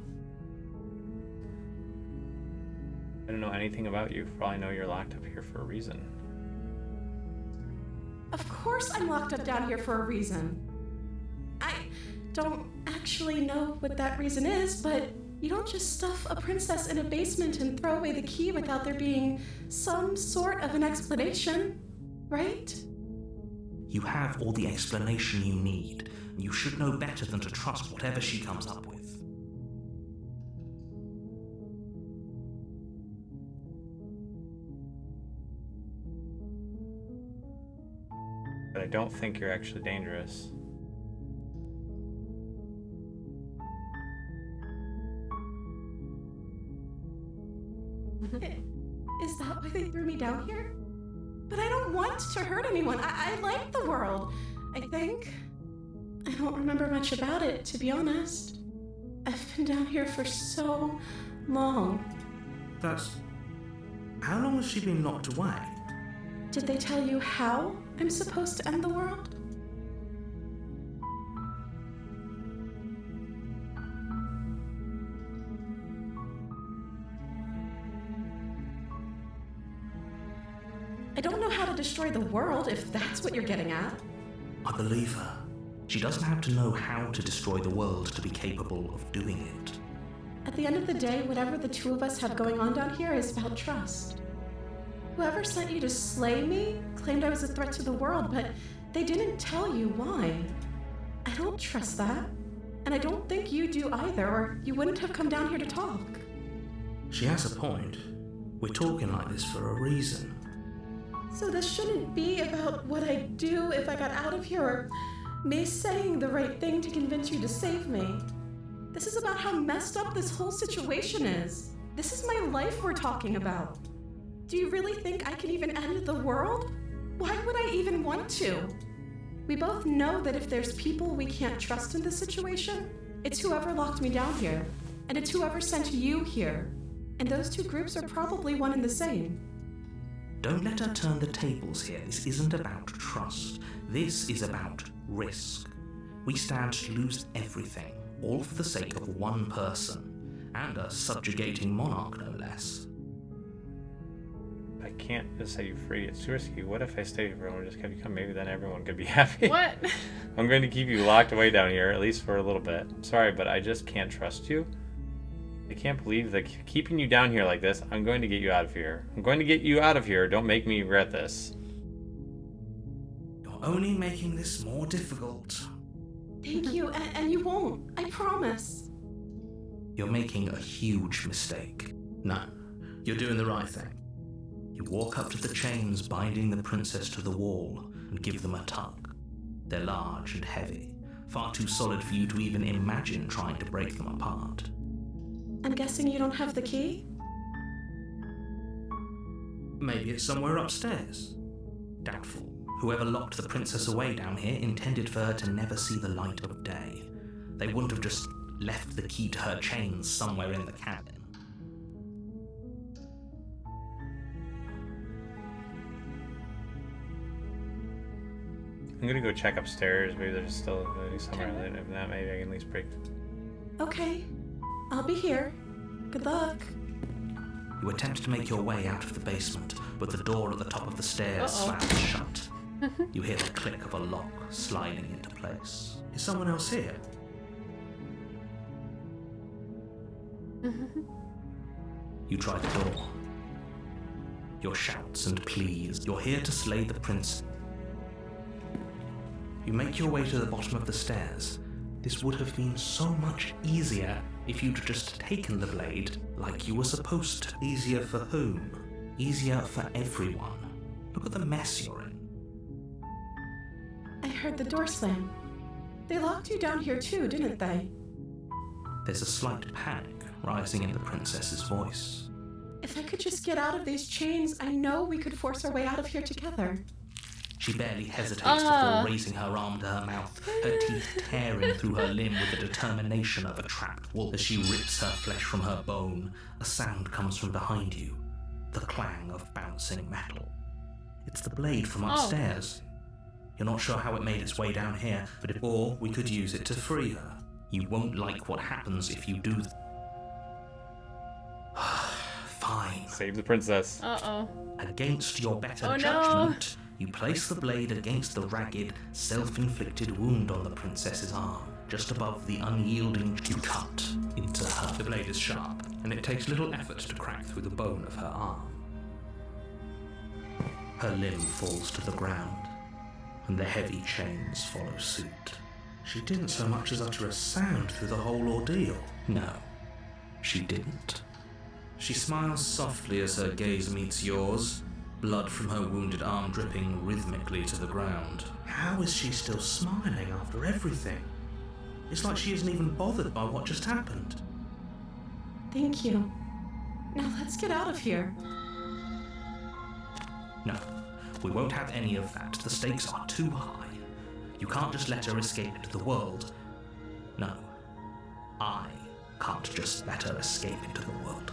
I don't know anything about you. Probably know you're locked up here for a reason. Of course I'm locked up down here for a reason. I don't actually know what that reason is, but you don't just stuff a princess in a basement and throw away the key without there being some sort of an explanation, right? You have all the explanation you need, and you should know better than to trust whatever she comes up with. But I don't think you're actually dangerous. Is that why they threw me down here? But I don't want to hurt anyone. I like the world, I think. I don't remember much about it, to be honest. I've been down here for so long. How long has she been locked away? Did they tell you how I'm supposed to end the world? I don't know how to destroy the world, if that's what you're getting at. I believe her. She doesn't have to know how to destroy the world to be capable of doing it. At the end of the day, whatever the two of us have going on down here is about trust. Whoever sent you to slay me claimed I was a threat to the world, but they didn't tell you why. I don't trust that. And I don't think you do either, or you wouldn't have come down here to talk. She has a point. We're talking like this for a reason. So this shouldn't be about what I'd do if I got out of here, or me saying the right thing to convince you to save me. This is about how messed up this whole situation is. This is my life we're talking about. Do you really think I can even end the world? Why would I even want to? We both know that if there's people we can't trust in this situation, it's whoever locked me down here, and it's whoever sent you here. And those two groups are probably one and the same. Don't let her turn the tables here. This isn't about trust. This is about risk. We stand to lose everything, all for the sake of one person, and a subjugating monarch, no less. I can't just set you free. It's too risky. What if I stay here and just kept you come? Maybe then everyone could be happy. What? I'm going to keep you locked away down here, at least for a little bit. Sorry, but I just can't trust you. I can't believe that keeping you down here like this. I'm going to get you out of here. I'm going to get you out of here. Don't make me regret this. You're only making this more difficult. Thank you, and you won't. I promise. You're making a huge mistake. No, you're doing the right thing. You walk up to the chains binding the princess to the wall and give them a tug. They're large and heavy, far too solid for you to even imagine trying to break them apart. I'm guessing you don't have the key? Maybe it's somewhere upstairs. Doubtful. Whoever locked the princess away down here intended for her to never see the light of day. They wouldn't have just left the key to her chains somewhere in the cabin. I'm gonna go check upstairs. Maybe there's still somewhere lit. If not, maybe I can at least break. Okay. I'll be here. Good luck. You attempt to make your way out of the basement, but the door at the top of the stairs slams shut. You hear the click of a lock sliding into place. Is someone else here? You try the door. Your shouts and pleas. You're here to slay the prince. You make your way to the bottom of the stairs. This would have been so much easier if you'd just taken the blade like you were supposed to. Easier for whom? Easier for everyone. Look at the mess you're in. I heard the door slam. They locked you down here too, didn't they? There's a slight panic rising in the princess's voice. If I could just get out of these chains, I know we could force our way out of here together. She barely hesitates before raising her arm to her mouth, her teeth tearing through her limb with the determination of a trapped wolf. As she rips her flesh from her bone, a sound comes from behind you, the clang of bouncing metal. It's the blade from upstairs. You're not sure how it made its way down here, or we could use it to free her. You won't like what happens if you do. Fine. Save the princess. Against your better judgment, you place the blade against the ragged, self-inflicted wound on the princess's arm, just above the unyielding cut into her. The blade is sharp, and it takes little effort to crack through the bone of her arm. Her limb falls to the ground, and the heavy chains follow suit. She didn't so much as utter a sound through the whole ordeal. No, she didn't. She smiles softly as her gaze meets yours, blood from her wounded arm dripping rhythmically to the ground. How is she still smiling after everything? It's like she isn't even bothered by what just happened. Thank you. Now let's get out of here. No, we won't have any of that. The stakes are too high. You can't just let her escape into the world. No, I can't just let her escape into the world.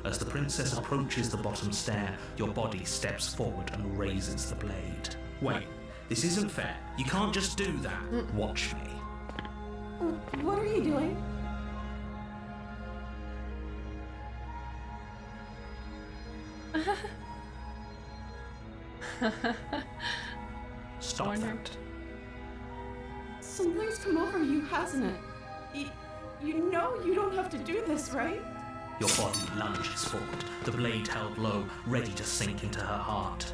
As the princess approaches the bottom stair, your body steps forward and raises the blade. Wait, this isn't fair. You can't just do that. Watch me. What are you doing? Stop that. Something's come over you, hasn't it? You know you don't have to do this, right? Your body lunges forward, the blade held low, ready to sink into her heart.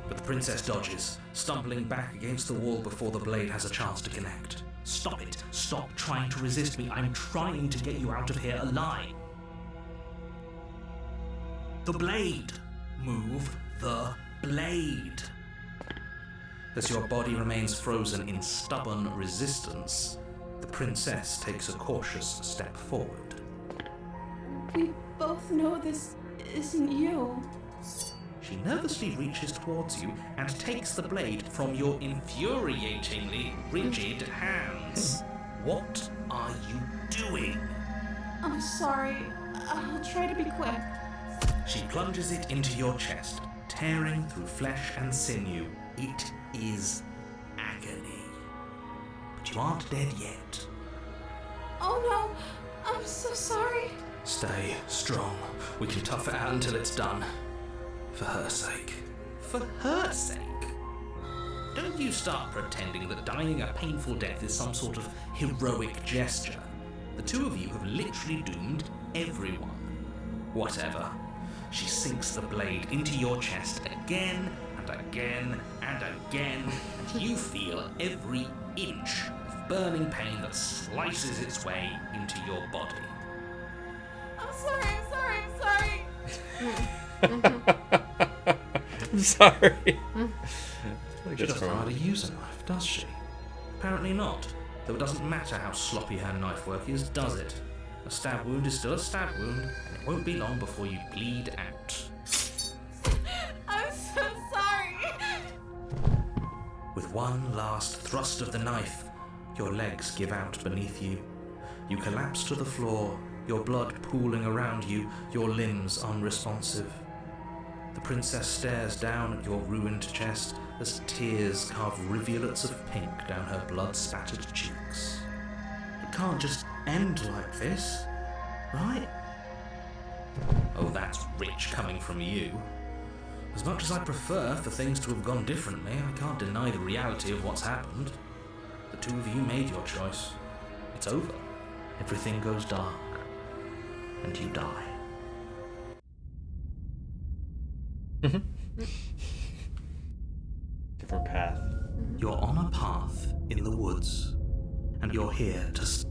But the princess dodges, stumbling back against the wall before the blade has a chance to connect. Stop it! Stop trying to resist me. I'm trying to get you out of here alive. The blade! Move the blade! As your body remains frozen in stubborn resistance, the princess takes a cautious step forward. We both know this isn't you. She nervously reaches towards you and takes the blade from your infuriatingly rigid hands. What are you doing? I'm sorry. I'll try to be quick. She plunges it into your chest, tearing through flesh and sinew. It is agony. But you aren't dead yet. Oh no, I'm so sorry. Stay strong. We can tough it out until it's done. For her sake. For her sake? Don't you start pretending that dying a painful death is some sort of heroic gesture. The two of you have literally doomed everyone. Whatever. She sinks the blade into your chest again and again and again, and you feel every inch of burning pain that slices its way into your body. I'm sorry. I'm sorry. She doesn't know how to use a knife, does she? Apparently not. Though it doesn't matter how sloppy her knife work is, does it? A stab wound is still a stab wound, and it won't be long before you bleed out. I'm so sorry. With one last thrust of the knife, your legs give out beneath you. You collapse to the floor, your blood pooling around you, your limbs unresponsive. The princess stares down at your ruined chest as tears carve rivulets of pink down her blood-spattered cheeks. It can't just end like this, right? Oh, that's rich coming from you. As much as I prefer for things to have gone differently, I can't deny the reality of what's happened. The two of you made your choice. It's over. Everything goes dark. And you die. Different path. You're on a path in the woods, and you're here to...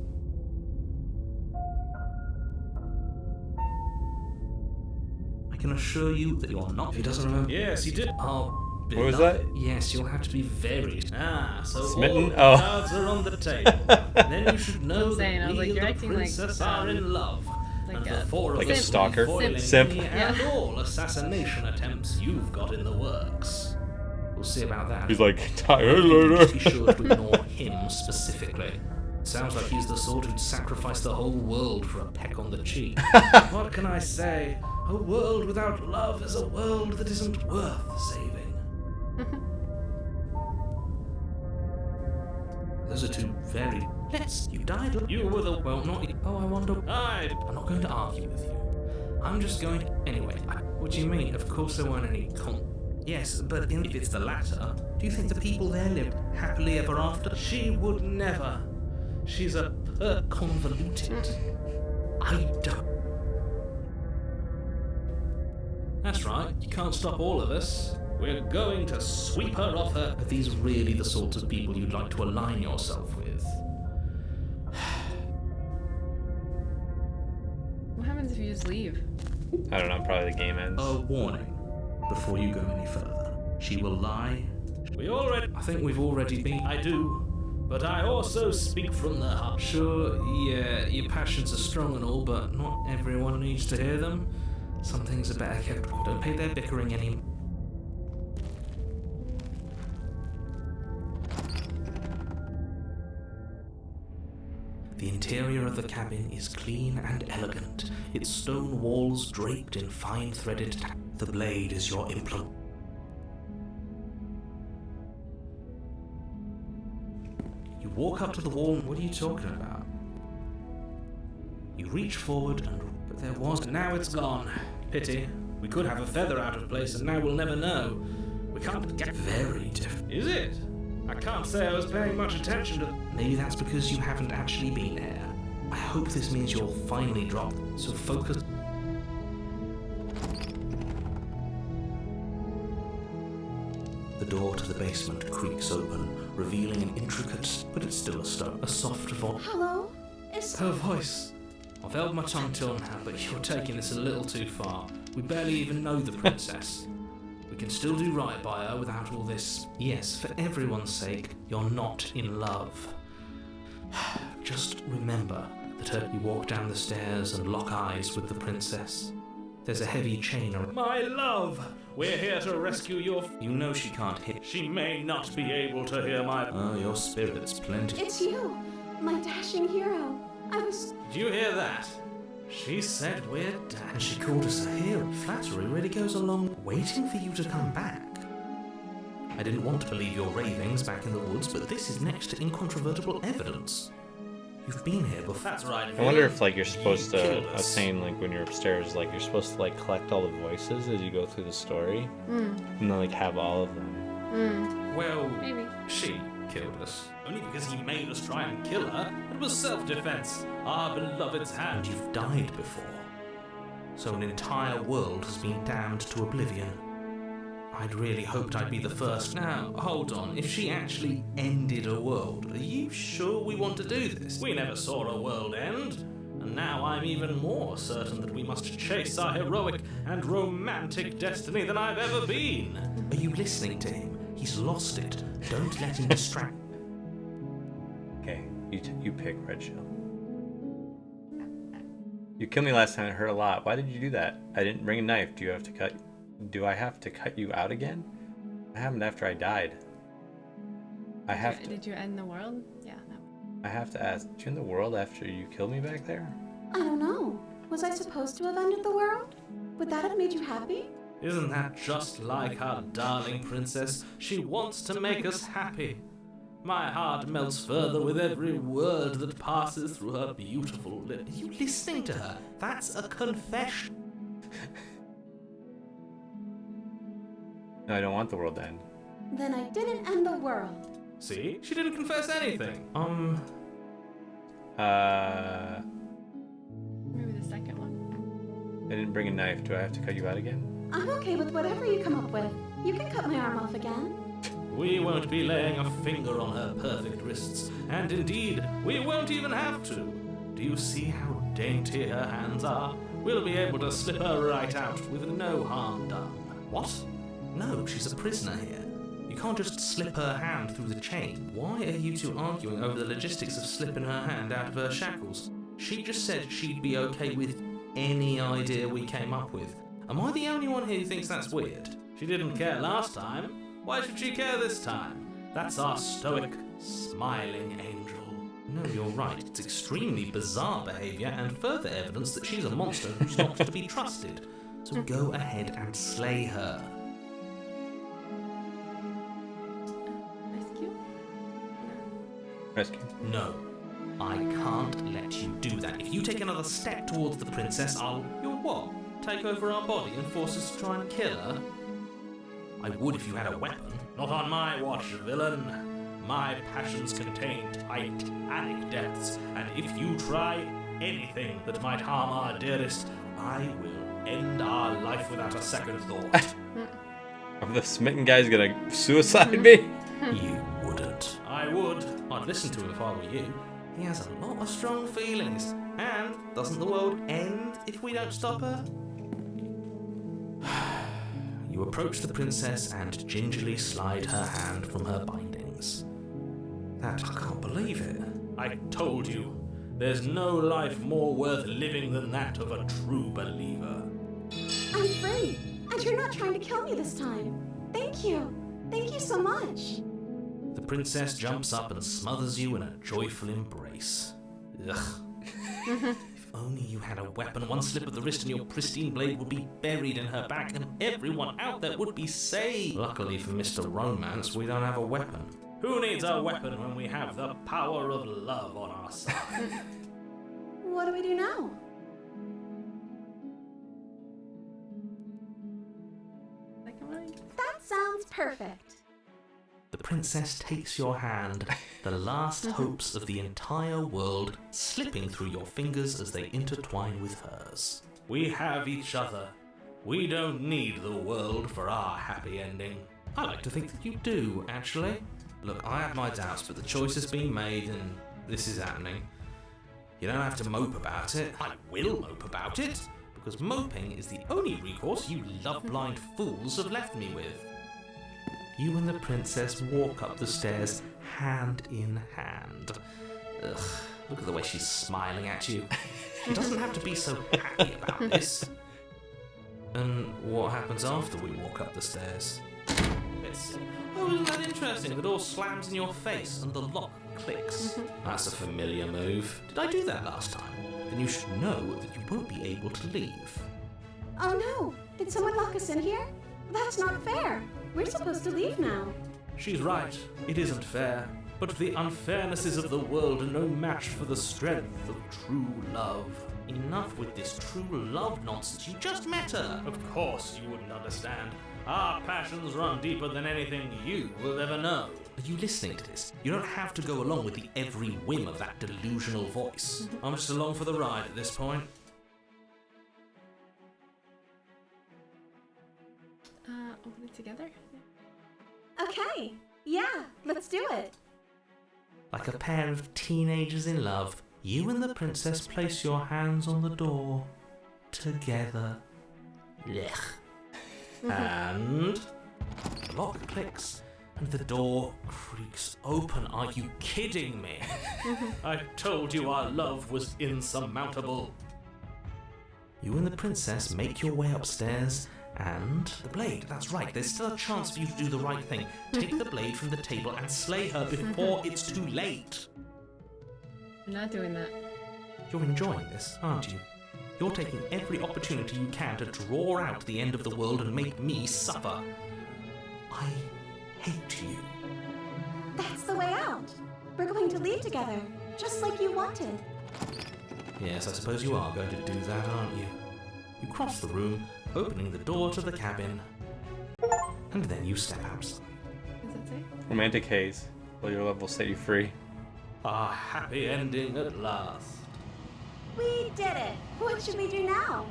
I can assure you that you're not... He doesn't remember. Yes, he did. Oh, What was that? Yes, you'll have to be very... So Smitten? all the Oh. cards are on the table. Then you should know saying, I that was we like, and you're the acting like, princess are in love. like and a- the four Like of a us will stalker? be foiling Simp. me and all assassination attempts you've got in the works. We'll see about that. He's like, Just be sure to ignore him specifically. Sounds like he's the sort who'd sacrifice the whole world for a peck on the cheek. What can I say? A world without love is a world that isn't worth saving. Those are two very... You died... You were the... Well, not... Oh, I wonder... I'm not going to argue with you. I'm just going... Anyway, what do you mean? Of course there weren't any Yes, but if it's the latter, do you think the people there lived happily ever after? She would never. She's a convoluted. I don't... That's right, you can't stop all of us. We're going to sweep her off her... Are these really the sorts of people you'd like to align yourself with? What happens if you just leave? I don't know, probably the game ends. A warning. Before you go any further. She will lie. I think we've already been... I do. But I also speak from the heart. Sure, yeah, your passions are strong and all, but not everyone needs to hear them. Some things are better kept. Don't pay their bickering any... The interior of the cabin is clean and elegant, its stone walls draped in fine threaded The blade is your implement. You walk up to the wall and what are you talking about? You reach forward and... But there was... Now it's gone. Pity. We could have a feather out of place and now we'll never know. We can't get... Very different. Is it? I can't say I was paying much attention to... Maybe that's because you haven't actually been there. I hope this means you'll finally drop, so focus. The door to the basement creaks open, revealing an intricate, but it's still a stone, a soft voice. Hello? Is Her voice. I've held my tongue till now, but you're taking this a little too far. We barely even know the princess. We can still do right by her without all this. Yes, for everyone's sake, you're not in love. Just remember that you walk down the stairs and lock eyes with the princess. There's a heavy chain around. My love, we're here to rescue your. You know she can't hit. She may not be able to hear my. Oh, your spirit's plenty. It's you, my dashing hero. Did you hear that? She said we're And she called us a hero. Flattery really goes along waiting for you to come back. I didn't want to believe your ravings back in the woods, but this is next to incontrovertible evidence. You've been here before. That's right. I wonder if like you're supposed to. killed I was us. saying like when you're upstairs, like you're supposed to like collect all the voices as you go through the story, and then like have all of them. Well, Maybe. she killed us. Only because he made us try and kill her. It was self-defense. Our beloved's hand. You've died before. So an entire world has been damned to oblivion. I'd really hoped I'd be the first. Now, hold on. If she actually ended a world, are you sure we want to do this? We never saw a world end. And now I'm even more certain that we must chase our heroic and romantic destiny than I've ever been. Are you listening to him? He's lost it. Don't let him distract. Okay, you pick Red Shell. You killed me last time. It hurt a lot. Why did you do that? I didn't bring a knife. Do I have to cut you out again? What happened after I died? Did you end the world? Yeah. No. I have to ask. Did you end the world after you killed me back there? I don't know. Was I supposed to have ended the world? Would that have made you happy? Isn't that just like our darling princess? She wants to make us happy. My heart melts further with every word that passes through her beautiful lips. Are you listening to her? That's a confession. No, I don't want the world to end. Then I didn't end the world. See? She didn't confess anything. Maybe the second one. I didn't bring a knife. Do I have to cut you out again? I'm okay with whatever you come up with. You can cut my arm off again. We won't be laying a finger on her perfect wrists, and indeed, we won't even have to. Do you see how dainty her hands are? We'll be able to slip her right out with no harm done. What? No, she's a prisoner here. You can't just slip her hand through the chain. Why are you two arguing over the logistics of slipping her hand out of her shackles? She just said she'd be okay with any idea we came up with. Am I the only one here who thinks that's weird? She didn't care last time. Why should she care this time? That's our stoic, smiling angel. No, you're right. It's extremely bizarre behavior and further evidence that she's a monster who's not to be trusted. So go ahead and slay her. Rescue? Rescue. No. I can't let you do that. If you take another step towards the princess, I'll... You'll what? Take over our body and force us to try and kill her? I would if you had a weapon. Not on my watch, villain. My passions contain titanic depths, and if you try anything that might harm our dearest, I will end our life without a second thought. The smitten guy's gonna suicide me? You wouldn't. I would. I'd listen to him if I were you. He has a lot of strong feelings. And doesn't the world end if we don't stop her? You approach the princess and gingerly slide her hand from her bindings. I can't believe it. I told you, there's no life more worth living than that of a true believer. I'm free, and you're not trying to kill me this time. Thank you. Thank you so much. The princess jumps up and smothers you in a joyful embrace. Ugh. If only you had a weapon, one slip of the wrist and your pristine blade would be buried in her back and everyone out there would be saved. Luckily for Mr. Romance, we don't have a weapon. Who needs a weapon when we have the power of love on our side? What do we do now? Second one? That sounds perfect. The princess takes your hand, the last hopes of the entire world slipping through your fingers as they intertwine with hers. We have each other. We don't need the world for our happy ending. I like to think that you do, actually. Look, I have my doubts, but the choice has been made and this is happening. You don't have to mope about it. I will mope about it, because moping is the only recourse you love-blind fools have left me with. You and the princess walk up the stairs, hand in hand. Ugh, look at the way she's smiling at you. She doesn't have to be so happy about this. And what happens after we walk up the stairs? Let's see. Oh, isn't that interesting? The door slams in your face and the lock clicks. That's a familiar move. Did I do that last time? Then you should know that you won't be able to leave. Oh no! Did someone lock us in here? That's not fair! We're supposed to leave now. She's right. It isn't fair. But the unfairnesses of the world are no match for the strength of true love. Enough with this true love nonsense. You just met her. Of course you wouldn't understand. Our passions run deeper than anything you will ever know. Are you listening to this? You don't have to go along with the every whim of that delusional voice. I'm just along for the ride at this point. Open it together? Okay, yeah, let's do it. Like a pair of teenagers in love, you and the princess place your hands on the door. Together. Blech. And the lock clicks and the door creaks open. Are you kidding me? I told you our love was insurmountable. You and the princess make your way upstairs and the blade, that's right, there's still a chance for you to do the right thing. Take the blade from the table and slay her before it's too late. I'm not doing that. You're enjoying this, aren't you? You're taking every opportunity you can to draw out the end of the world and make me suffer. I hate you. That's the way out. We're going to leave together, just like you wanted. Yes, I suppose you are going to do that, aren't you? You cross the room, opening the door to the cabin, and then you step outside. Does it say? Romantic haze. Will your love will set you free. Our happy ending at last. We did it. What should we do now?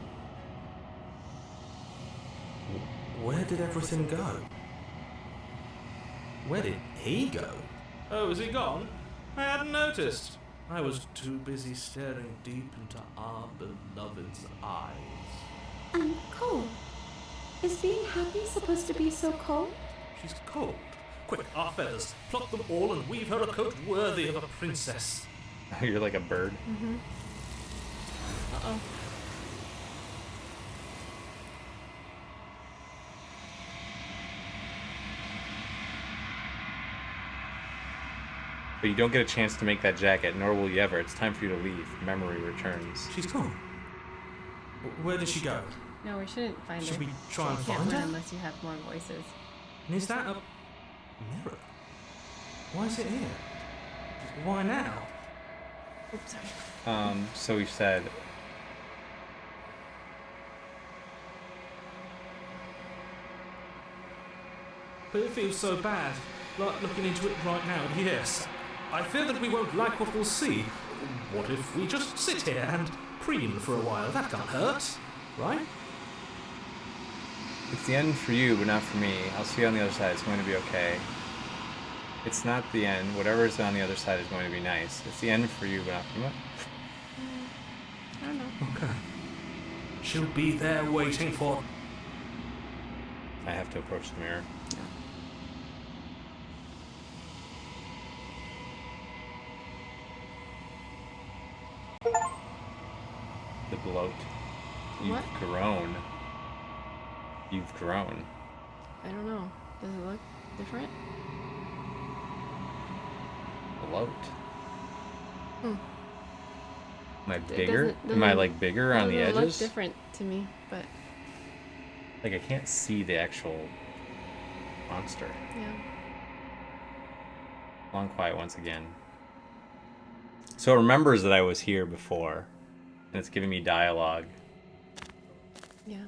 Where did everything go? Where did he go? Oh, is he gone? I hadn't noticed. I was too busy staring deep into our beloved's eyes. I'm cold. Is being happy supposed to be so cold? She's cold. Quick, our feathers. Pluck them all and weave her a coat worthy of a princess. You're like a bird. Mm-hmm. Uh-oh. But you don't get a chance to make that jacket, nor will you ever. It's time for you to leave. Memory returns. She's gone. Where did she go? No, we shouldn't find her. Should we try and You can't find run her? unless you have more voices. And is that a mirror? Why is it here? Why now? Oops, sorry. So we said... But it feels so bad. Like looking into it right now, yes. I fear that we won't like what we'll see. What if we just sit here and preen for a while? That can't hurt, right? It's the end for you, but not for me. I'll see you on the other side. It's going to be okay. It's not the end. Whatever is on the other side is going to be nice. It's the end for you, but not for me. I don't know. Okay. She'll be there waiting for... I have to approach the mirror. The bloat. You've What? grown. You've grown. I don't know. Does it look different? Bloat. Hmm. Am I It bigger? doesn't- Am I like bigger on the It looks edges? different to me, but Like I can't see the actual monster. yeah. Long quiet once again. So it remembers that I was here before, and it's giving me dialogue. Yeah.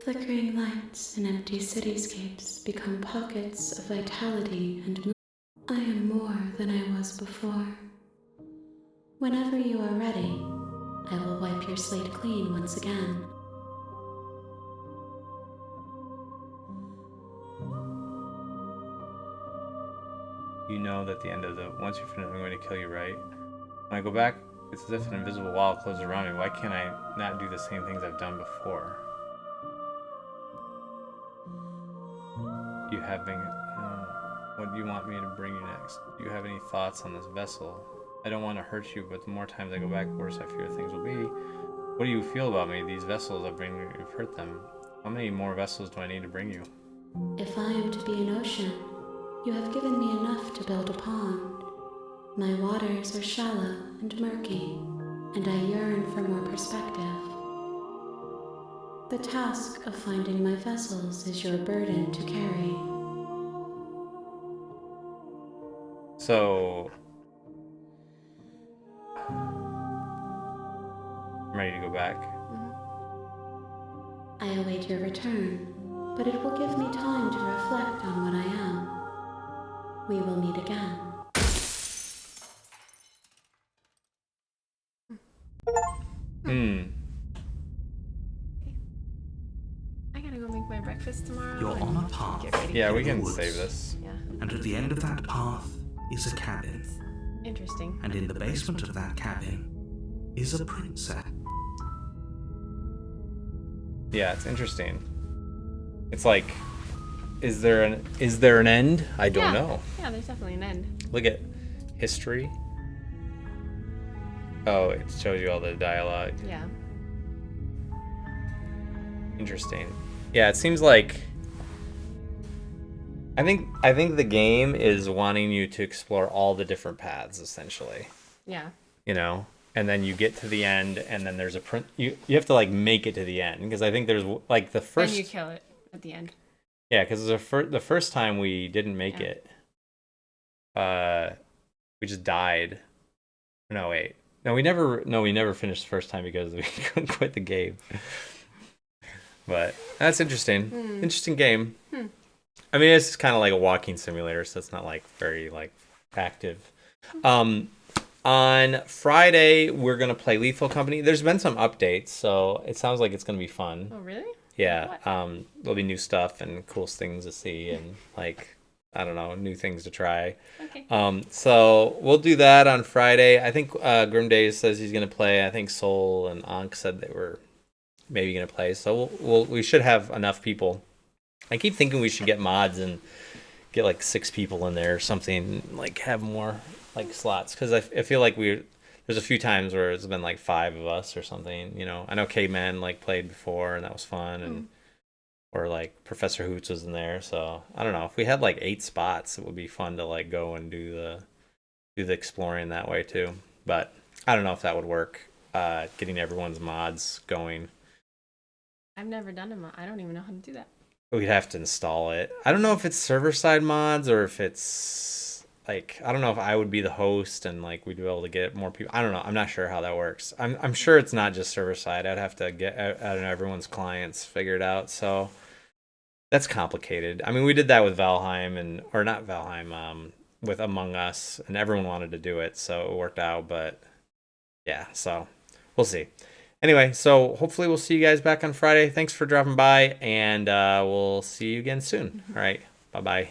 Flickering lights and empty cityscapes become pockets of vitality and movement. I am more than I was before. Whenever you are ready, I will wipe your slate clean once again. You know that at the end of once you finish, I'm going to kill you, right? When I go back, it's as if an invisible wall closes around me. Why can't I not do the same things I've done before? You having, what do you want me to bring you next? Do you have any thoughts on this vessel? I don't want to hurt you, but the more times I go back, the worse I fear things will be. What do you feel about me? These vessels, you've hurt them. How many more vessels do I need to bring you? If I am to be an ocean, you have given me enough to build upon. My waters are shallow and murky, and I yearn for more perspective. The task of finding my vessels is your burden to carry. So, I'm ready to go back. I await your return, but it will give me time to reflect on what I am. We will meet again. I gotta go make my breakfast tomorrow. You're on a path. Get ready. Yeah, we in the can woods. save this. Yeah. And at the end of that path is a cabin. Interesting. And in the basement of that cabin is a princess. Yeah, it's interesting. It's like, is there an end? I don't know. Yeah, there's definitely an end. Look at history. Oh, it shows you all the dialogue. Yeah. Interesting. Yeah, it seems like I think the game is wanting you to explore all the different paths essentially. Yeah. You know, and then you get to the end, and then there's you have to like make it to the end, because I think there's like the first. Then you kill it at the end. Yeah, because the first time we didn't make it, we just died. No, wait. No, we never finished the first time because we couldn't quit the game. But that's interesting. Interesting game. I mean, it's kind of like a walking simulator, so it's not like very like active. On Friday, we're gonna play Lethal Company. There's been some updates, so it sounds like it's gonna be fun. Oh, really? Yeah. There'll be new stuff and cool things to see, and like, I don't know, new things to try. Okay. So we'll do that on Friday. I think Grim Days says he's gonna play. I think Soul and Ankh said they were maybe gonna play. So we should have enough people. I keep thinking we should get mods and get like 6 people in there or something, like have more like slots, because I feel like there's a few times where it's been like 5 of us or something, you know. I know Caveman like played before and that was fun, and or like Professor Hoots was in there, so I don't know, if we had like 8 spots it would be fun to like go and do the exploring that way too, but I don't know if that would work, getting everyone's mods going. I've never done a mod. I don't even know how to do that. We'd have to install it. I don't know if it's server side mods or if it's like, I don't know if I would be the host and like we'd be able to get more people. I don't know. I'm not sure how that works. I'm sure it's not just server side. I'd have to get out of everyone's clients figured out. So that's complicated. I mean, we did that with Valheim or not Valheim, with Among Us, and everyone wanted to do it, so it worked out. But yeah, so we'll see. Anyway, so hopefully we'll see you guys back on Friday. Thanks for dropping by, and we'll see you again soon. All right, bye-bye.